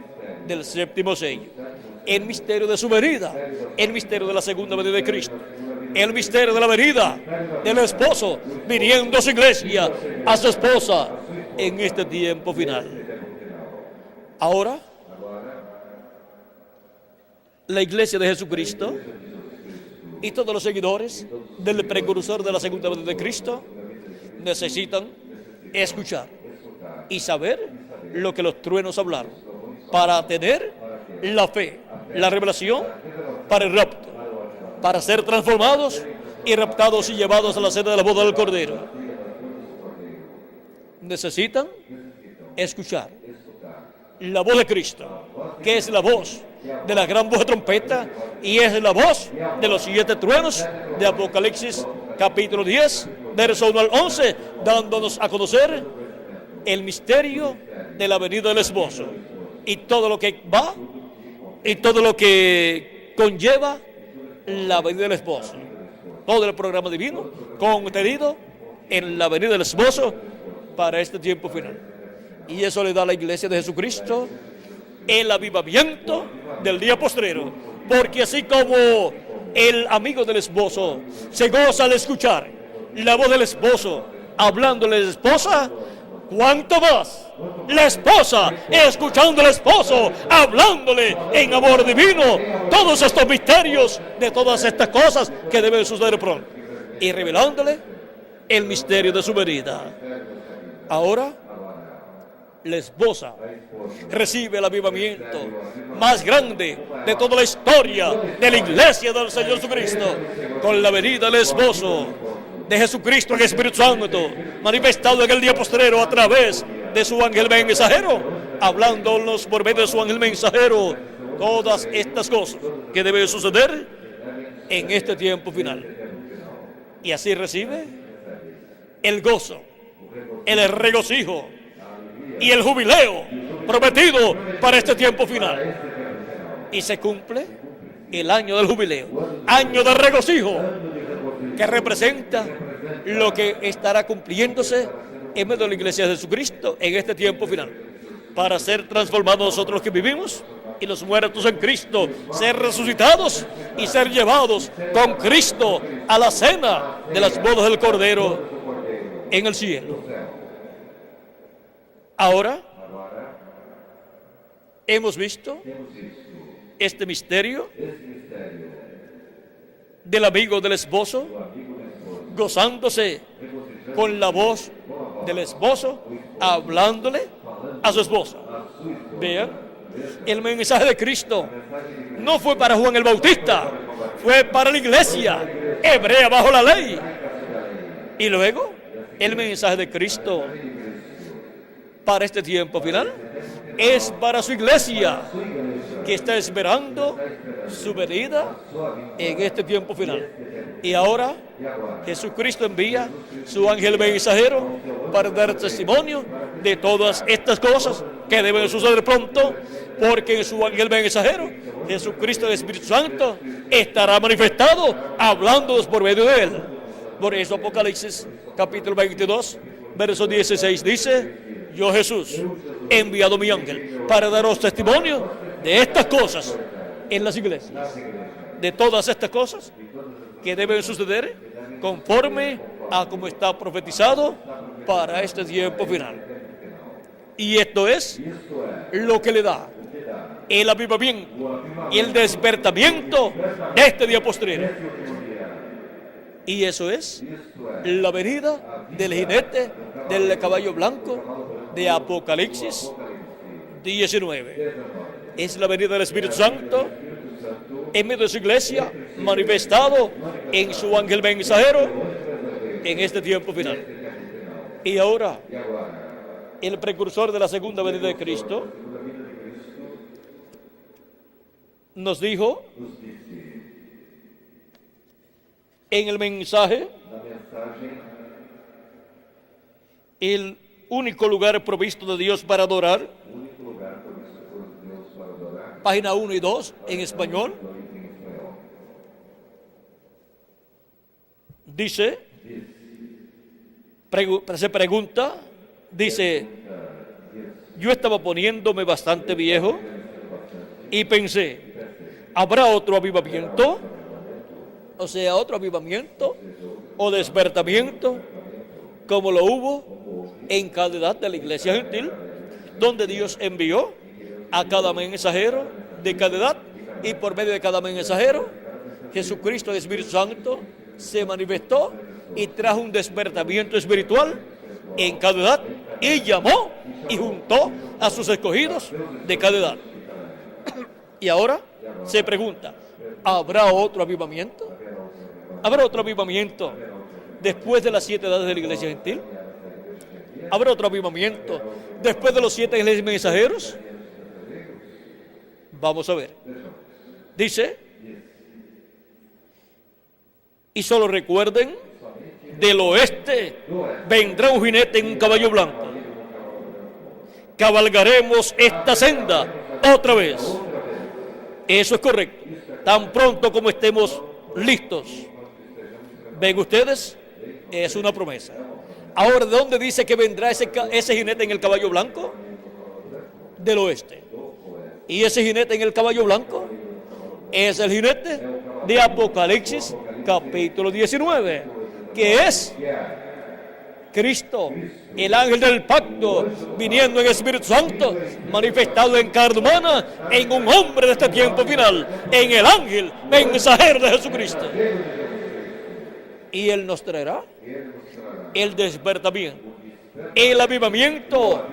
del séptimo sello, el misterio de su venida, el misterio de la segunda venida de Cristo, el misterio de la venida del esposo viniendo a su iglesia, a su esposa, en este tiempo final. Ahora, la iglesia de Jesucristo y todos los seguidores del precursor de la segunda venida de Cristo necesitan escuchar y saber lo que los truenos hablaron, para tener la fe, la revelación para el rapto, para ser transformados y raptados y llevados a la cena de la boda del Cordero. Necesitan escuchar la voz de Cristo, que es la voz de la gran voz de trompeta, y es la voz de los 7 truenos de Apocalipsis capítulo 10, verso 1 al 11, dándonos a conocer el misterio de la venida del esposo y todo lo que va y todo lo que conlleva la venida del esposo. Todo el programa divino contenido en la venida del esposo para este tiempo final. Y eso le da a la iglesia de Jesucristo el avivamiento del día postrero, porque así como el amigo del esposo se goza al escuchar la voz del esposo hablándole a la esposa, ¿cuánto más la esposa, escuchando al esposo, hablándole en amor divino, todos estos misterios de todas estas cosas que deben suceder pronto, y revelándole el misterio de su venida? Ahora, la esposa recibe el avivamiento más grande de toda la historia de la iglesia del Señor Jesucristo, con la venida del esposo de Jesucristo en Espíritu Santo, manifestado en el día postrero a través de su ángel mensajero, hablándonos por medio de su ángel mensajero todas estas cosas que deben suceder en este tiempo final. Y así recibe el gozo, el regocijo y el jubileo prometido para este tiempo final. Y se cumple el año del jubileo, año de regocijo, que representa lo que estará cumpliéndose en medio de la iglesia de Jesucristo en este tiempo final, para ser transformados nosotros los que vivimos y los muertos en Cristo, ser resucitados y ser llevados con Cristo a la cena de las bodas del Cordero en el cielo. Ahora hemos visto este misterio del amigo del esposo, gozándose con la voz del esposo, hablándole a su esposa. Vean, el mensaje de Cristo no fue para Juan el Bautista, fue para la iglesia hebrea bajo la ley. Y luego, el mensaje de Cristo para este tiempo final es para su iglesia, que está esperando su venida en este tiempo final. Y ahora Jesucristo envía su ángel mensajero para dar testimonio de todas estas cosas que deben suceder pronto, porque en su ángel mensajero Jesucristo, el Espíritu Santo, estará manifestado hablándonos por medio de él. Por eso Apocalipsis capítulo 22 verso 16 dice: yo, Jesús, he enviado mi ángel para daros testimonio de estas cosas en las iglesias, de todas estas cosas que deben suceder conforme a como está profetizado para este tiempo final. Y esto es lo que le da el avivamiento y el despertamiento de este día postrero. Y eso es la venida del jinete del caballo blanco de Apocalipsis 19. Es la venida del Espíritu Santo en medio de su iglesia, manifestado en su ángel mensajero en este tiempo final. Y ahora, el precursor de la segunda venida de Cristo nos dijo en el mensaje el único lugar provisto de Dios para adorar, página 1 y 2 en español, dice, se pregunta, dice: yo estaba poniéndome bastante viejo y pensé, ¿habrá otro avivamiento? O sea, otro avivamiento o despertamiento como lo hubo en cada edad de la iglesia gentil, donde Dios envió a cada mensajero de cada edad, y por medio de cada mensajero Jesucristo, el Espíritu Santo, se manifestó y trajo un despertamiento espiritual en cada edad, y llamó y juntó a sus escogidos de cada edad. Y ahora se pregunta, ¿habrá otro avivamiento? ¿Habrá otro avivamiento después de las 7 edades de la iglesia gentil? ¿Habrá otro avivamiento después de los 7 iglesias mensajeros? Vamos a ver. Dice: y solo recuerden, del oeste vendrá un jinete en un caballo blanco. Cabalgaremos esta senda otra vez. Eso es correcto. Tan pronto como estemos listos. ¿Ven ustedes? Es una promesa. Ahora, ¿de dónde dice que vendrá ese jinete en el caballo blanco? Del oeste. Y ese jinete en el caballo blanco es el jinete de Apocalipsis capítulo 19, que es Cristo, el ángel del pacto, viniendo en Espíritu Santo, manifestado en carne humana, en un hombre de este tiempo final, en el ángel mensajero de Jesucristo. Y Él nos traerá el despertamiento, el avivamiento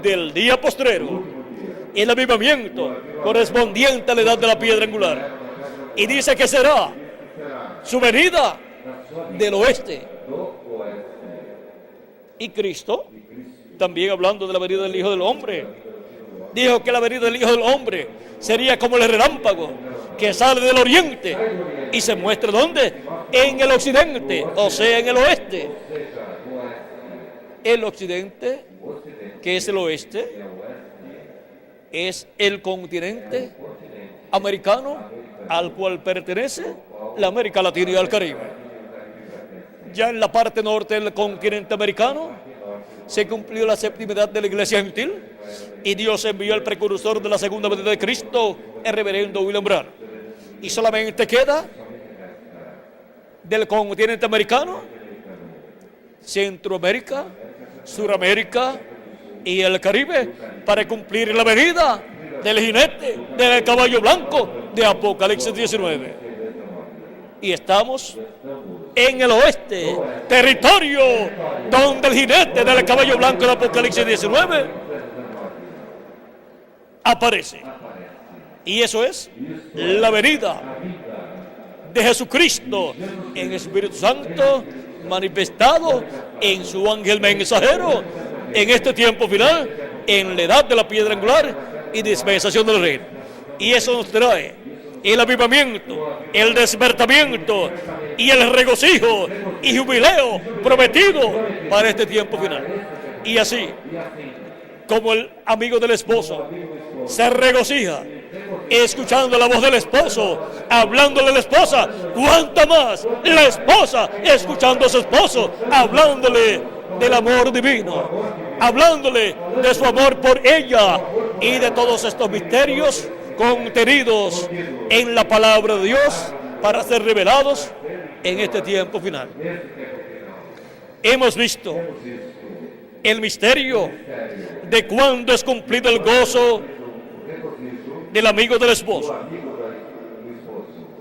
del día postrero, el avivamiento correspondiente a la edad de la piedra angular. Y dice que será su venida del oeste. Y Cristo, también hablando de la venida del Hijo del Hombre, dijo que la venida del Hijo del Hombre sería como el relámpago que sale del oriente y se muestra ¿dónde? En el occidente, o sea, en el oeste. El occidente, que es el oeste, es el continente americano al cual pertenece la América Latina y el Caribe. Ya en la parte norte del continente americano se cumplió la 7ª edad de la iglesia gentil y Dios envió al precursor de la segunda venida de Cristo, el reverendo William Branham. Y solamente queda del continente americano, Centroamérica, Suramérica y el Caribe para cumplir la venida del jinete del caballo blanco de Apocalipsis 19. Y estamos en el oeste, territorio donde el jinete del caballo blanco de Apocalipsis 19 aparece. Y eso es la venida de Jesucristo en Espíritu Santo manifestado en su ángel mensajero en este tiempo final, en la edad de la piedra angular y dispensación del reino. Y eso nos trae el avivamiento, el despertamiento y el regocijo y jubileo prometido para este tiempo final. Y así como el amigo del esposo se regocija escuchando la voz del esposo, hablándole a la esposa, cuánta más la esposa escuchando a su esposo, hablándole del amor divino, hablándole de su amor por ella y de todos estos misterios contenidos en la palabra de Dios para ser revelados en este tiempo final. Hemos visto el misterio de cuándo es cumplido el gozo del amigo del esposo.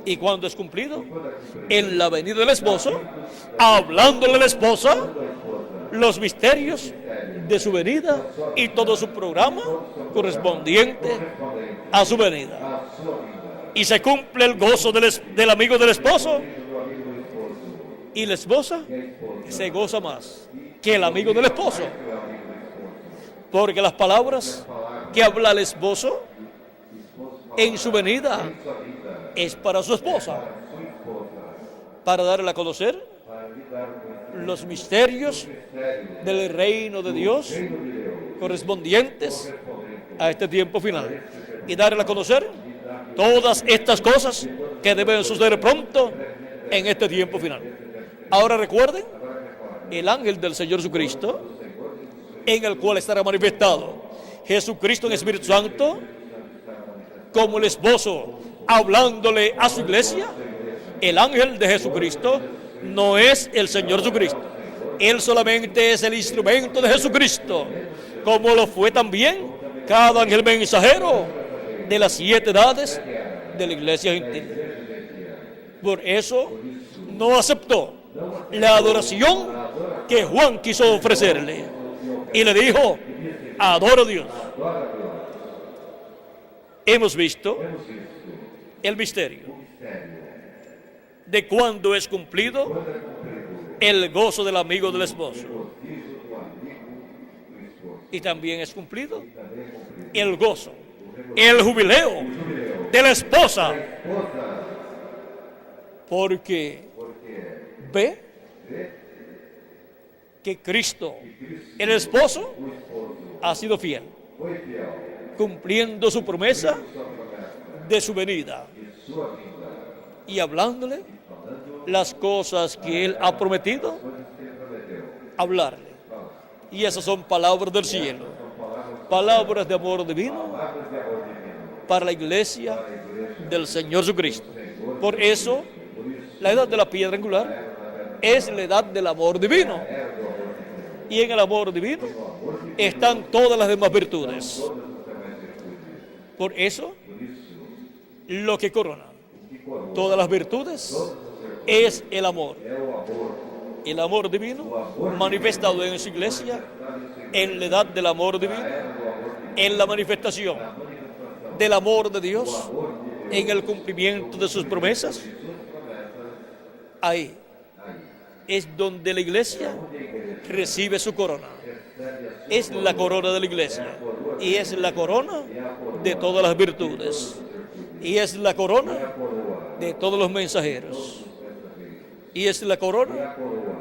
¿Y cuándo es cumplido? En la venida del esposo, hablándole a la esposa los misterios de su venida y todo su programa correspondiente a su venida. Y se cumple el gozo del amigo del esposo, y la esposa se goza más que el amigo del esposo, porque las palabras que habla el esposo en su venida es para su esposa, para darle a conocer los misterios del reino de Dios correspondientes a este tiempo final, y darle a conocer todas estas cosas que deben suceder pronto en este tiempo final. Ahora recuerden el ángel del Señor Jesucristo, en el cual estará manifestado Jesucristo en Espíritu Santo como el esposo hablándole a su iglesia. El ángel de Jesucristo no es el Señor Jesucristo, él solamente es el instrumento de Jesucristo, como lo fue también cada ángel mensajero de las 7 edades de la iglesia gentil. Por eso no aceptó la adoración que Juan quiso ofrecerle y le dijo: adoro a Dios. Hemos visto el misterio de cuándo es cumplido el gozo del amigo del esposo, y también es cumplido el gozo, el jubileo de la esposa, porque ve que Cristo, el esposo, ha sido fiel, cumpliendo su promesa de su venida y hablándole las cosas que él ha prometido hablarle. Y esas son palabras del cielo, palabras de amor divino para la iglesia del Señor Jesucristo. Por eso, la edad de la piedra angular es la edad del amor divino. Y en el amor divino están todas las demás virtudes. Por eso, lo que corona todas las virtudes es el amor. El amor divino manifestado en su iglesia, en la edad del amor divino, en la manifestación del amor de Dios, en el cumplimiento de sus promesas. Ahí es donde la iglesia recibe su corona. Es la corona de la iglesia y es la corona de todas las virtudes y es la corona de todos los mensajeros y es la corona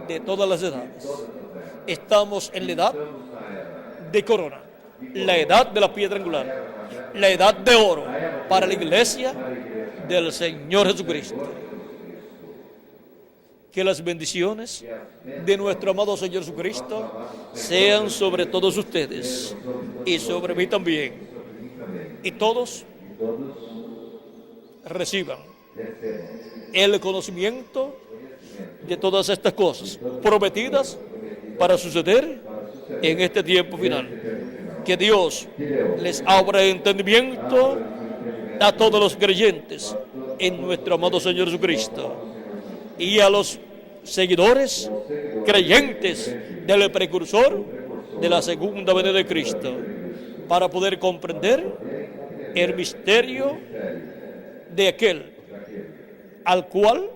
de todas las edades. Estamos en la edad de corona, la edad de la piedra angular, la edad de oro para la iglesia del Señor Jesucristo. Que las bendiciones de nuestro amado Señor Jesucristo sean sobre todos ustedes y sobre mí también. Y todos reciban el conocimiento de todas estas cosas prometidas para suceder en este tiempo final. Que Dios les abra el entendimiento a todos los creyentes en nuestro amado Señor Jesucristo y a los seguidores creyentes del precursor de la segunda venida de Cristo, para poder comprender el misterio de aquel al cual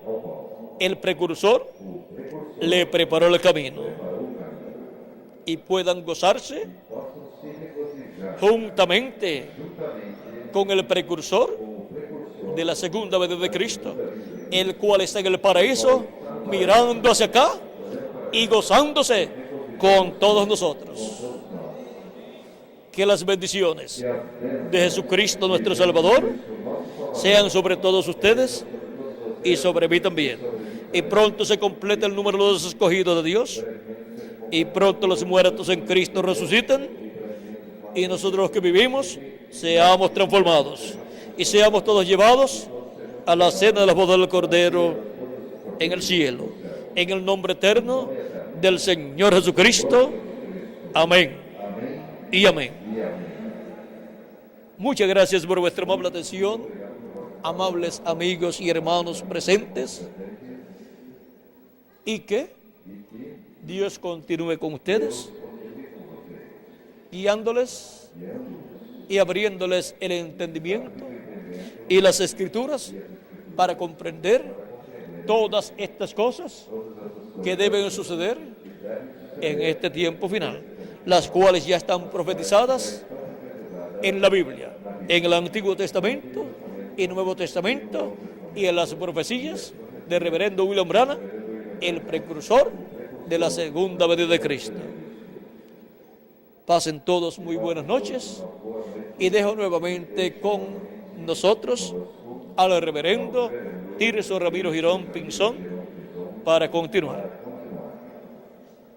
el precursor le preparó el camino, y puedan gozarse juntamente con el precursor de la segunda venida de Cristo, el cual está en el paraíso mirando hacia acá y gozándose con todos nosotros. Que las bendiciones de Jesucristo nuestro Salvador sean sobre todos ustedes y sobre mí también. Y pronto se completa el número de los escogidos de Dios, y pronto los muertos en Cristo resucitan, y nosotros los que vivimos seamos transformados y seamos todos llevados a la cena de las bodas del Cordero en el cielo, en el nombre eterno del Señor Jesucristo. Amén y amén. Muchas gracias por vuestra amable atención, amables amigos y hermanos presentes, y que Dios continúe con ustedes, guiándoles y abriéndoles el entendimiento y las escrituras para comprender todas estas cosas que deben suceder en este tiempo final, las cuales ya están profetizadas en la Biblia, en el Antiguo Testamento y Nuevo Testamento, y en las profecías del reverendo William Branham, el precursor de la segunda venida de Cristo. Pasen todos muy buenas noches, y dejo nuevamente con nosotros al reverendo Tirso Ramiro Girón Pinzón para continuar.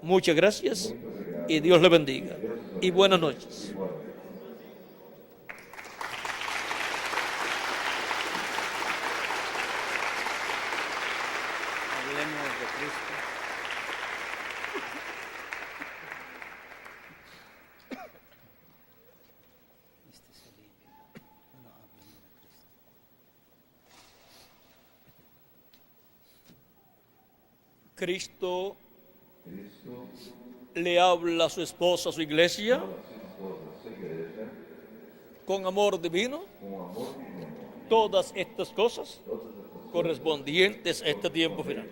Muchas gracias y Dios le bendiga y buenas noches. Hablemos de Cristo. Cristo le habla a su esposa, a su iglesia, con amor divino, todas estas cosas correspondientes a este tiempo final.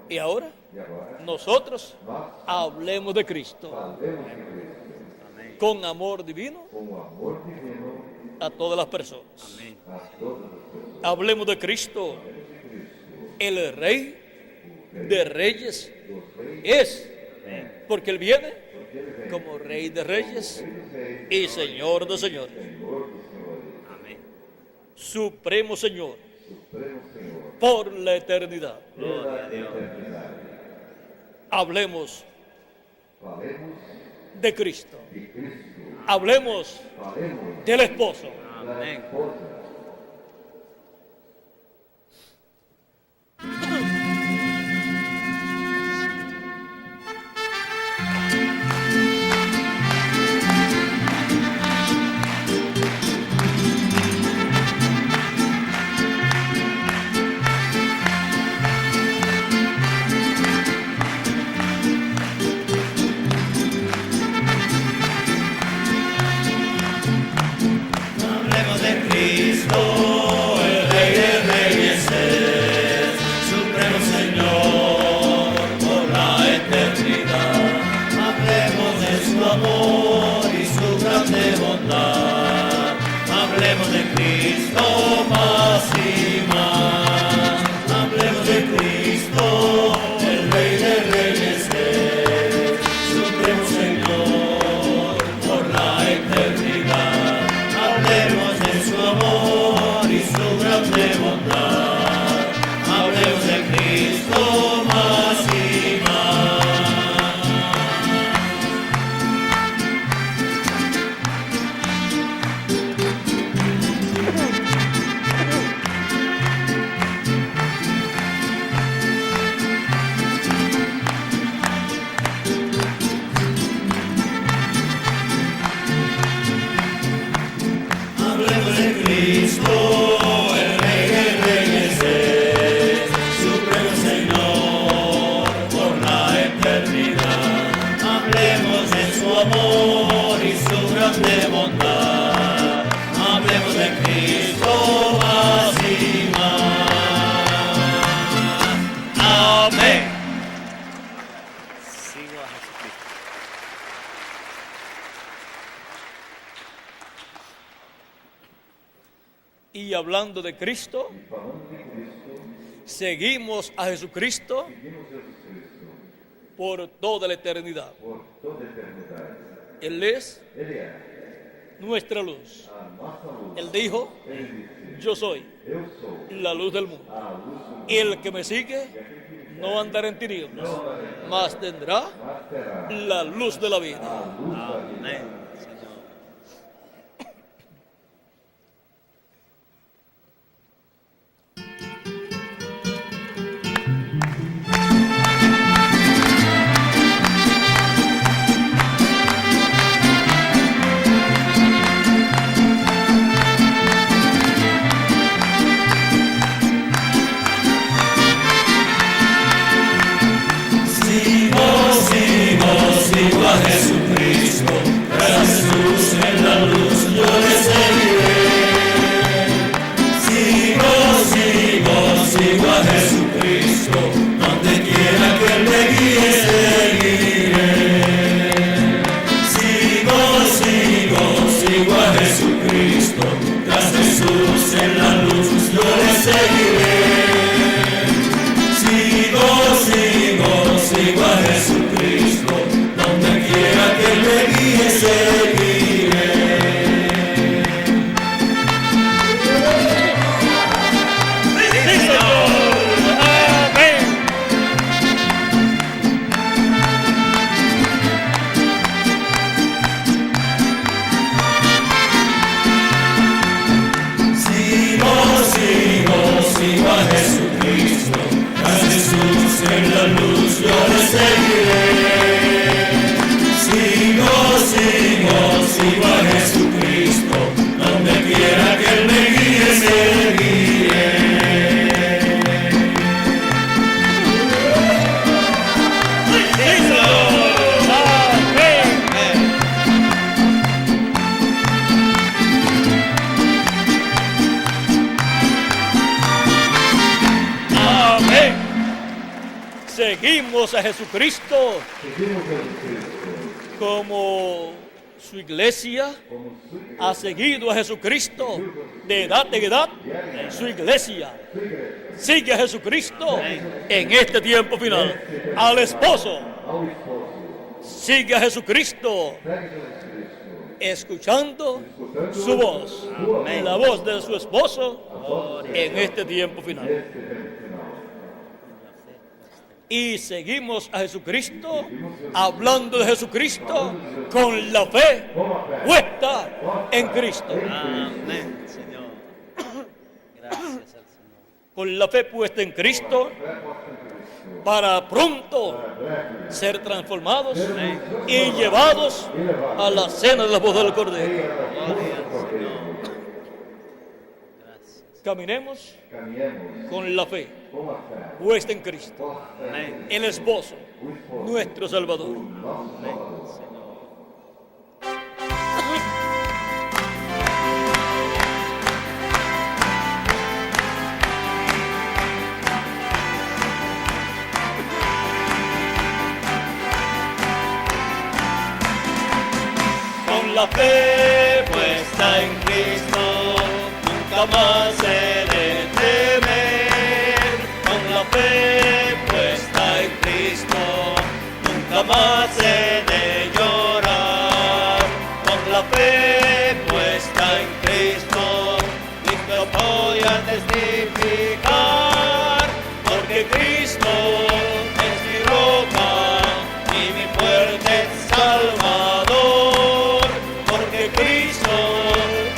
Y ahora, nosotros hablemos de Cristo, con amor divino a todas las personas. Hablemos de Cristo, el Rey de Reyes es, porque Él viene como Rey de Reyes y Señor de Señores. Supremo Señor por la eternidad. Hablemos de Cristo. Hablemos del esposo. Amén. Hablemos de Cristo. su amor y su grande bondad. Hablemos de Cristo más y más. Amén. Sigo a Jesucristo. Y hablando de Cristo, seguimos a Jesucristo por toda la eternidad. por toda a eternidade. Él es Ele é nuestra luz. a nossa luz. Él dijo, Ele disse, yo soy eu sou la luz del mundo. a luz do mundo. Y el que me sigue no andará en tinieblas, mas tendrá Mas terá la luz de la vida. a luz da vida. Amén, Señor. Sigo a Jesucristo, a Jesús en la luz yo le seguiré. Sigo a Jesucristo, donde quiera que Él me guíe seguiré. Sigo a Jesucristo, tras Jesús en la luz yo le seguiré. Sigo a Jesucristo, donde quiera que Él me guíe seguiré. ¡Sí, Señor! ¡Amén! Sigo a Jesucristo, a Jesús en la luz yo le seguiré. Sigo a Jesucristo, donde quiera que Él me guíe seguiré. ¡Sí, Señor! ¡Amén! Amén. Seguimos a Jesucristo Seguimos Jesucristo como su iglesia como sua igreja, ha seguido a Jesucristo de edad en edad. Su iglesia sigue a Jesucristo en este tiempo final. Al esposo ao esposo. sigue a Jesucristo Segue Jesucristo, escuchando su voz, la voz de su esposo en este tiempo final. este tempo final. Y seguimos a Jesucristo hablando de Jesucristo con la fe puesta en Cristo. Amén, Señor. Gracias al Señor. Con la fe puesta en Cristo para pronto ser transformados y llevados a la cena de la voz del Cordero. Gloria al Señor. Gracias. Caminemos Caminhemos con la fe com a fé, puesta en Cristo, Amén. el esposo, nuestro Salvador. nosso Salvador. Señor. Con la fe puesta en Cristo, nunca más he de temer. Con la fe puesta en Cristo, nunca más he de llorar. Con la fe puesta en Cristo, listo voy a testificar, porque Cristo es mi roca y mi fuerte Salvador. Porque Cristo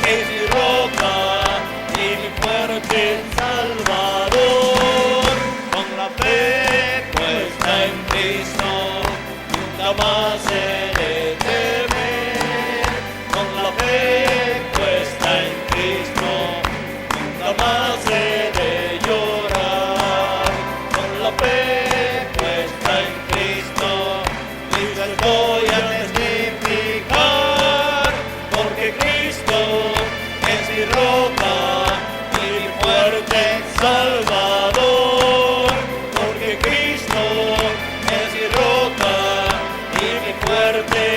es mi roca y mi fuerte Salvador. Con la fe puesta en Cristo, nunca más he de temer. Con la fe puesta en Cristo, nunca más he de llorar. Con la fe puesta en Cristo, listo voy a testificar.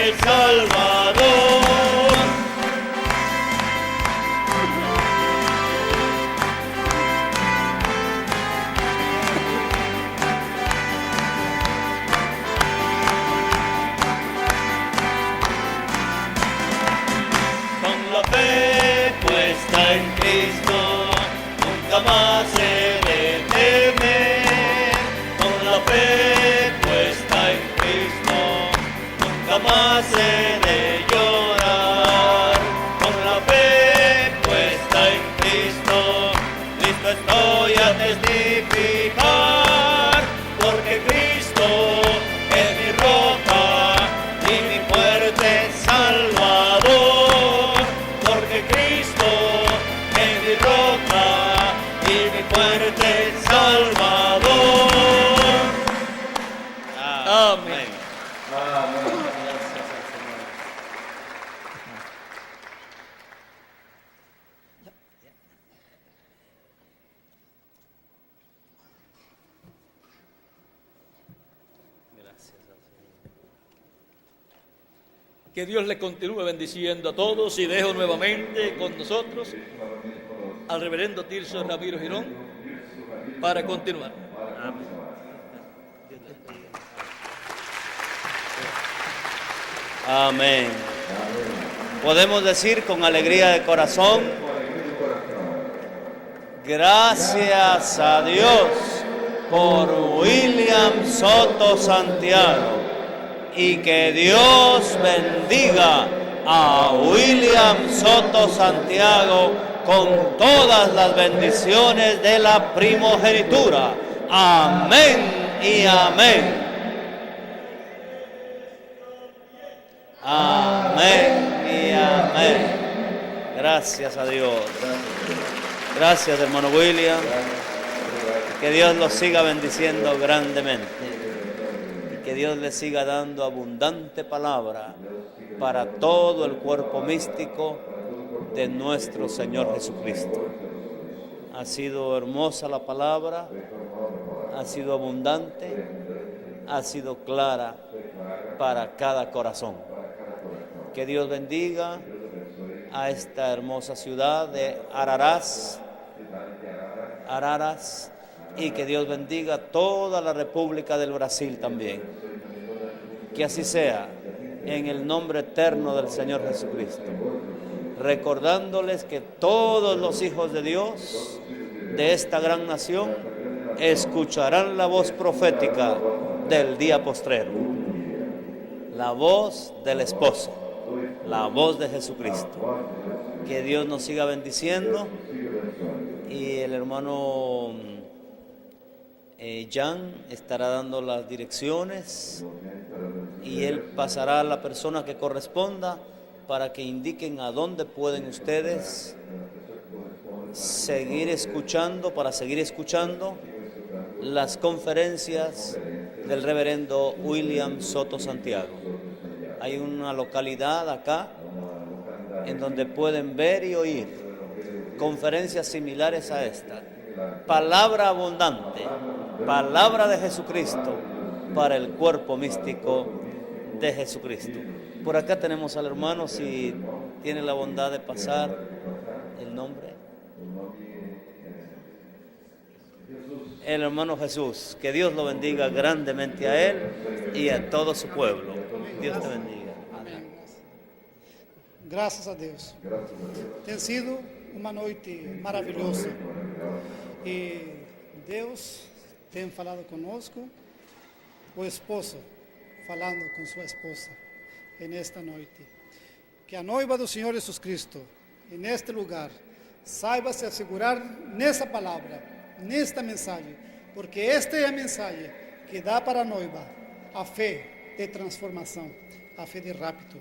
el Salvador. Con la fe puesta en Cristo, nunca más he de temer. Con la fe puesta en Cristo, nunca más he de llorar. Con la fe puesta en Cristo, listo estoy a testificar, porque Cristo es mi roca y mi fuerte Salvador. Porque Cristo es mi roca y mi fuerte Salvador. Amén. Gracias al Señor. Gracias al Señor. Que Dios le continúe bendiciendo a todos y dejo nuevamente con nosotros al reverendo Tirso Ramiro Girón para continuar. Amén. Podemos decir con alegría de corazón, gracias a Dios por William Soto Santiago, y que Dios bendiga a William Soto Santiago con todas las bendiciones de la primogenitura. Amén y amén. Amén y amén. Gracias a Dios. Gracias, hermano William. Que Dios los siga bendiciendo grandemente. Y que Dios le siga dando abundante palabra para todo el cuerpo místico de nuestro Señor Jesucristo. Ha sido hermosa la palabra, ha sido abundante, ha sido clara para cada corazón. Que Dios bendiga a esta hermosa ciudad de Araras, y que Dios bendiga toda la República del Brasil también. Que así sea, en el nombre eterno del Señor Jesucristo. Recordándoles que todos los hijos de Dios de esta gran nación escucharán la voz profética del día postrero, la voz del esposo, la voz de Jesucristo. Que Dios nos siga bendiciendo, y el hermano Jan estará dando las direcciones, y él pasará a la persona que corresponda para que indiquen a dónde pueden ustedes seguir escuchando las conferencias del reverendo William Soto Santiago. Hay una localidad acá en donde pueden ver y oír conferencias similares a esta. Palabra abundante, palabra de Jesucristo para el cuerpo místico de Jesucristo. Por acá tenemos al hermano, si tiene la bondad de pasar el nombre. El hermano Jesús. Que Dios lo bendiga grandemente a él y a todo su pueblo. Dios te bendiga. Amém. Graças a Deus. Tem sido uma noite maravilhosa. E Deus tem falado conosco, o esposo falando com sua esposa nesta noite. Que a noiva do Senhor Jesus Cristo, neste lugar, saiba se assegurar nessa palavra, nesta mensagem, porque esta é a mensagem que dá para a noiva a fé de transformação, a fé de rapto.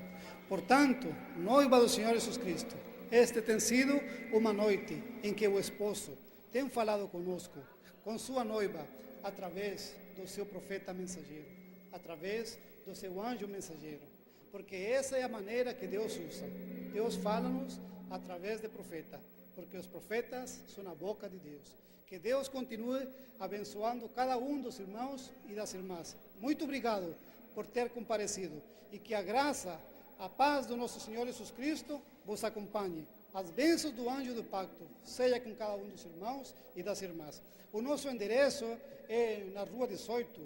Portanto, noiva do Senhor Jesus Cristo, este tem sido uma noite em que o esposo tem falado conosco, com sua noiva, através do seu profeta mensageiro, através do seu anjo mensageiro, porque essa é a maneira que Deus usa. Deus fala-nos através de profeta, porque os profetas são a boca de Deus. Que Deus continue abençoando cada um dos irmãos e das irmãs. Muito obrigado por ter comparecido. E que a graça, a paz do nosso Senhor Jesus Cristo vos acompanhe. As bênçãos do anjo do pacto seja com cada um dos irmãos e das irmãs. O nosso endereço é na Rua 18,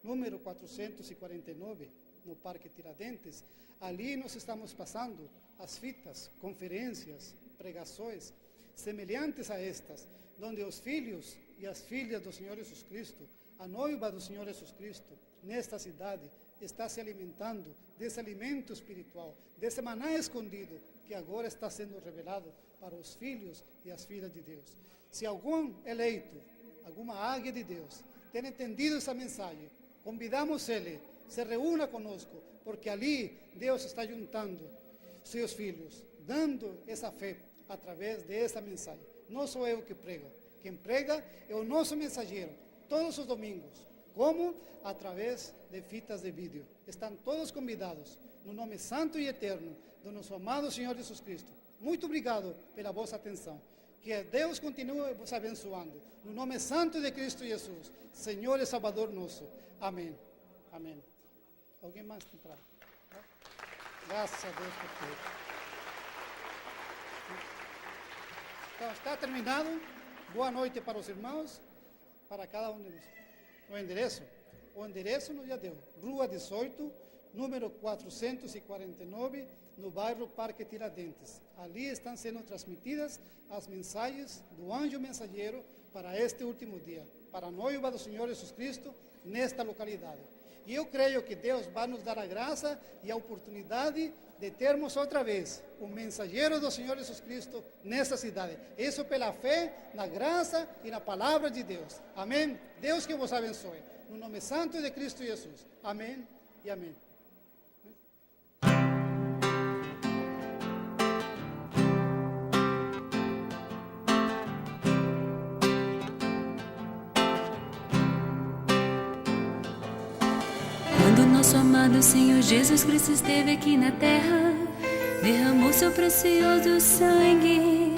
número 449, no Parque Tiradentes. Ali nós estamos passando as fitas, conferências, pregações semelhantes a estas, onde os filhos e as filhas do Senhor Jesus Cristo, a noiva do Senhor Jesus Cristo, nesta cidade, está se alimentando desse alimento espiritual, desse maná escondido, que agora está sendo revelado para os filhos e as filhas de Deus. Se algum eleito, alguma águia de Deus, tem entendido essa mensagem, convidamos ele, se reúna conosco, porque ali Deus está juntando seus filhos, dando essa fé através dessa mensagem. Não sou eu que prego, quem prega é o nosso mensageiro, todos os domingos, como através de fitas de vídeo. Estão todos convidados, no nome santo e eterno do nosso amado Senhor Jesus Cristo. Muito obrigado pela vossa atenção. Que Deus continue vos abençoando. No nome santo de Cristo Jesus, Senhor e Salvador nosso. Amém. Amém. Alguém mais tem para? Graças a Deus por tudo. Então, está terminado. Boa noite para os irmãos, para cada um deles. O endereço nos já deu. Rua 18, número 449, no bairro Parque Tiradentes. Ali estão sendo transmitidas as mensagens do anjo mensageiro para este último dia, para a noiva do Senhor Jesus Cristo, nesta localidade. E eu creio que Deus vai nos dar a graça e a oportunidade de termos outra vez um mensageiro do Senhor Jesus Cristo nessa cidade. Isso pela fé, na graça e na palavra de Deus. Amém? Deus que vos abençoe. No nome santo de Cristo Jesus. Amém e amém. Quando nosso amado Senhor Jesus Cristo esteve aqui na terra, derramou seu precioso sangue,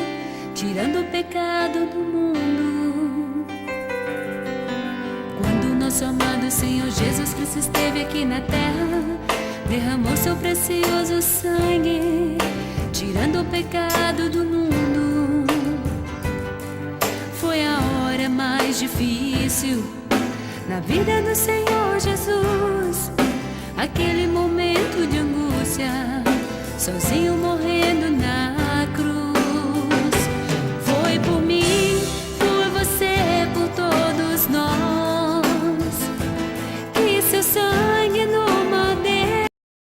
tirando o pecado do mundo. Quando nosso amado Senhor Jesus Cristo esteve aqui na terra, derramou seu precioso sangue, tirando o pecado do mundo. Foi a hora mais difícil na vida do Senhor Jesus, aquele momento de angústia, sozinho morrendo.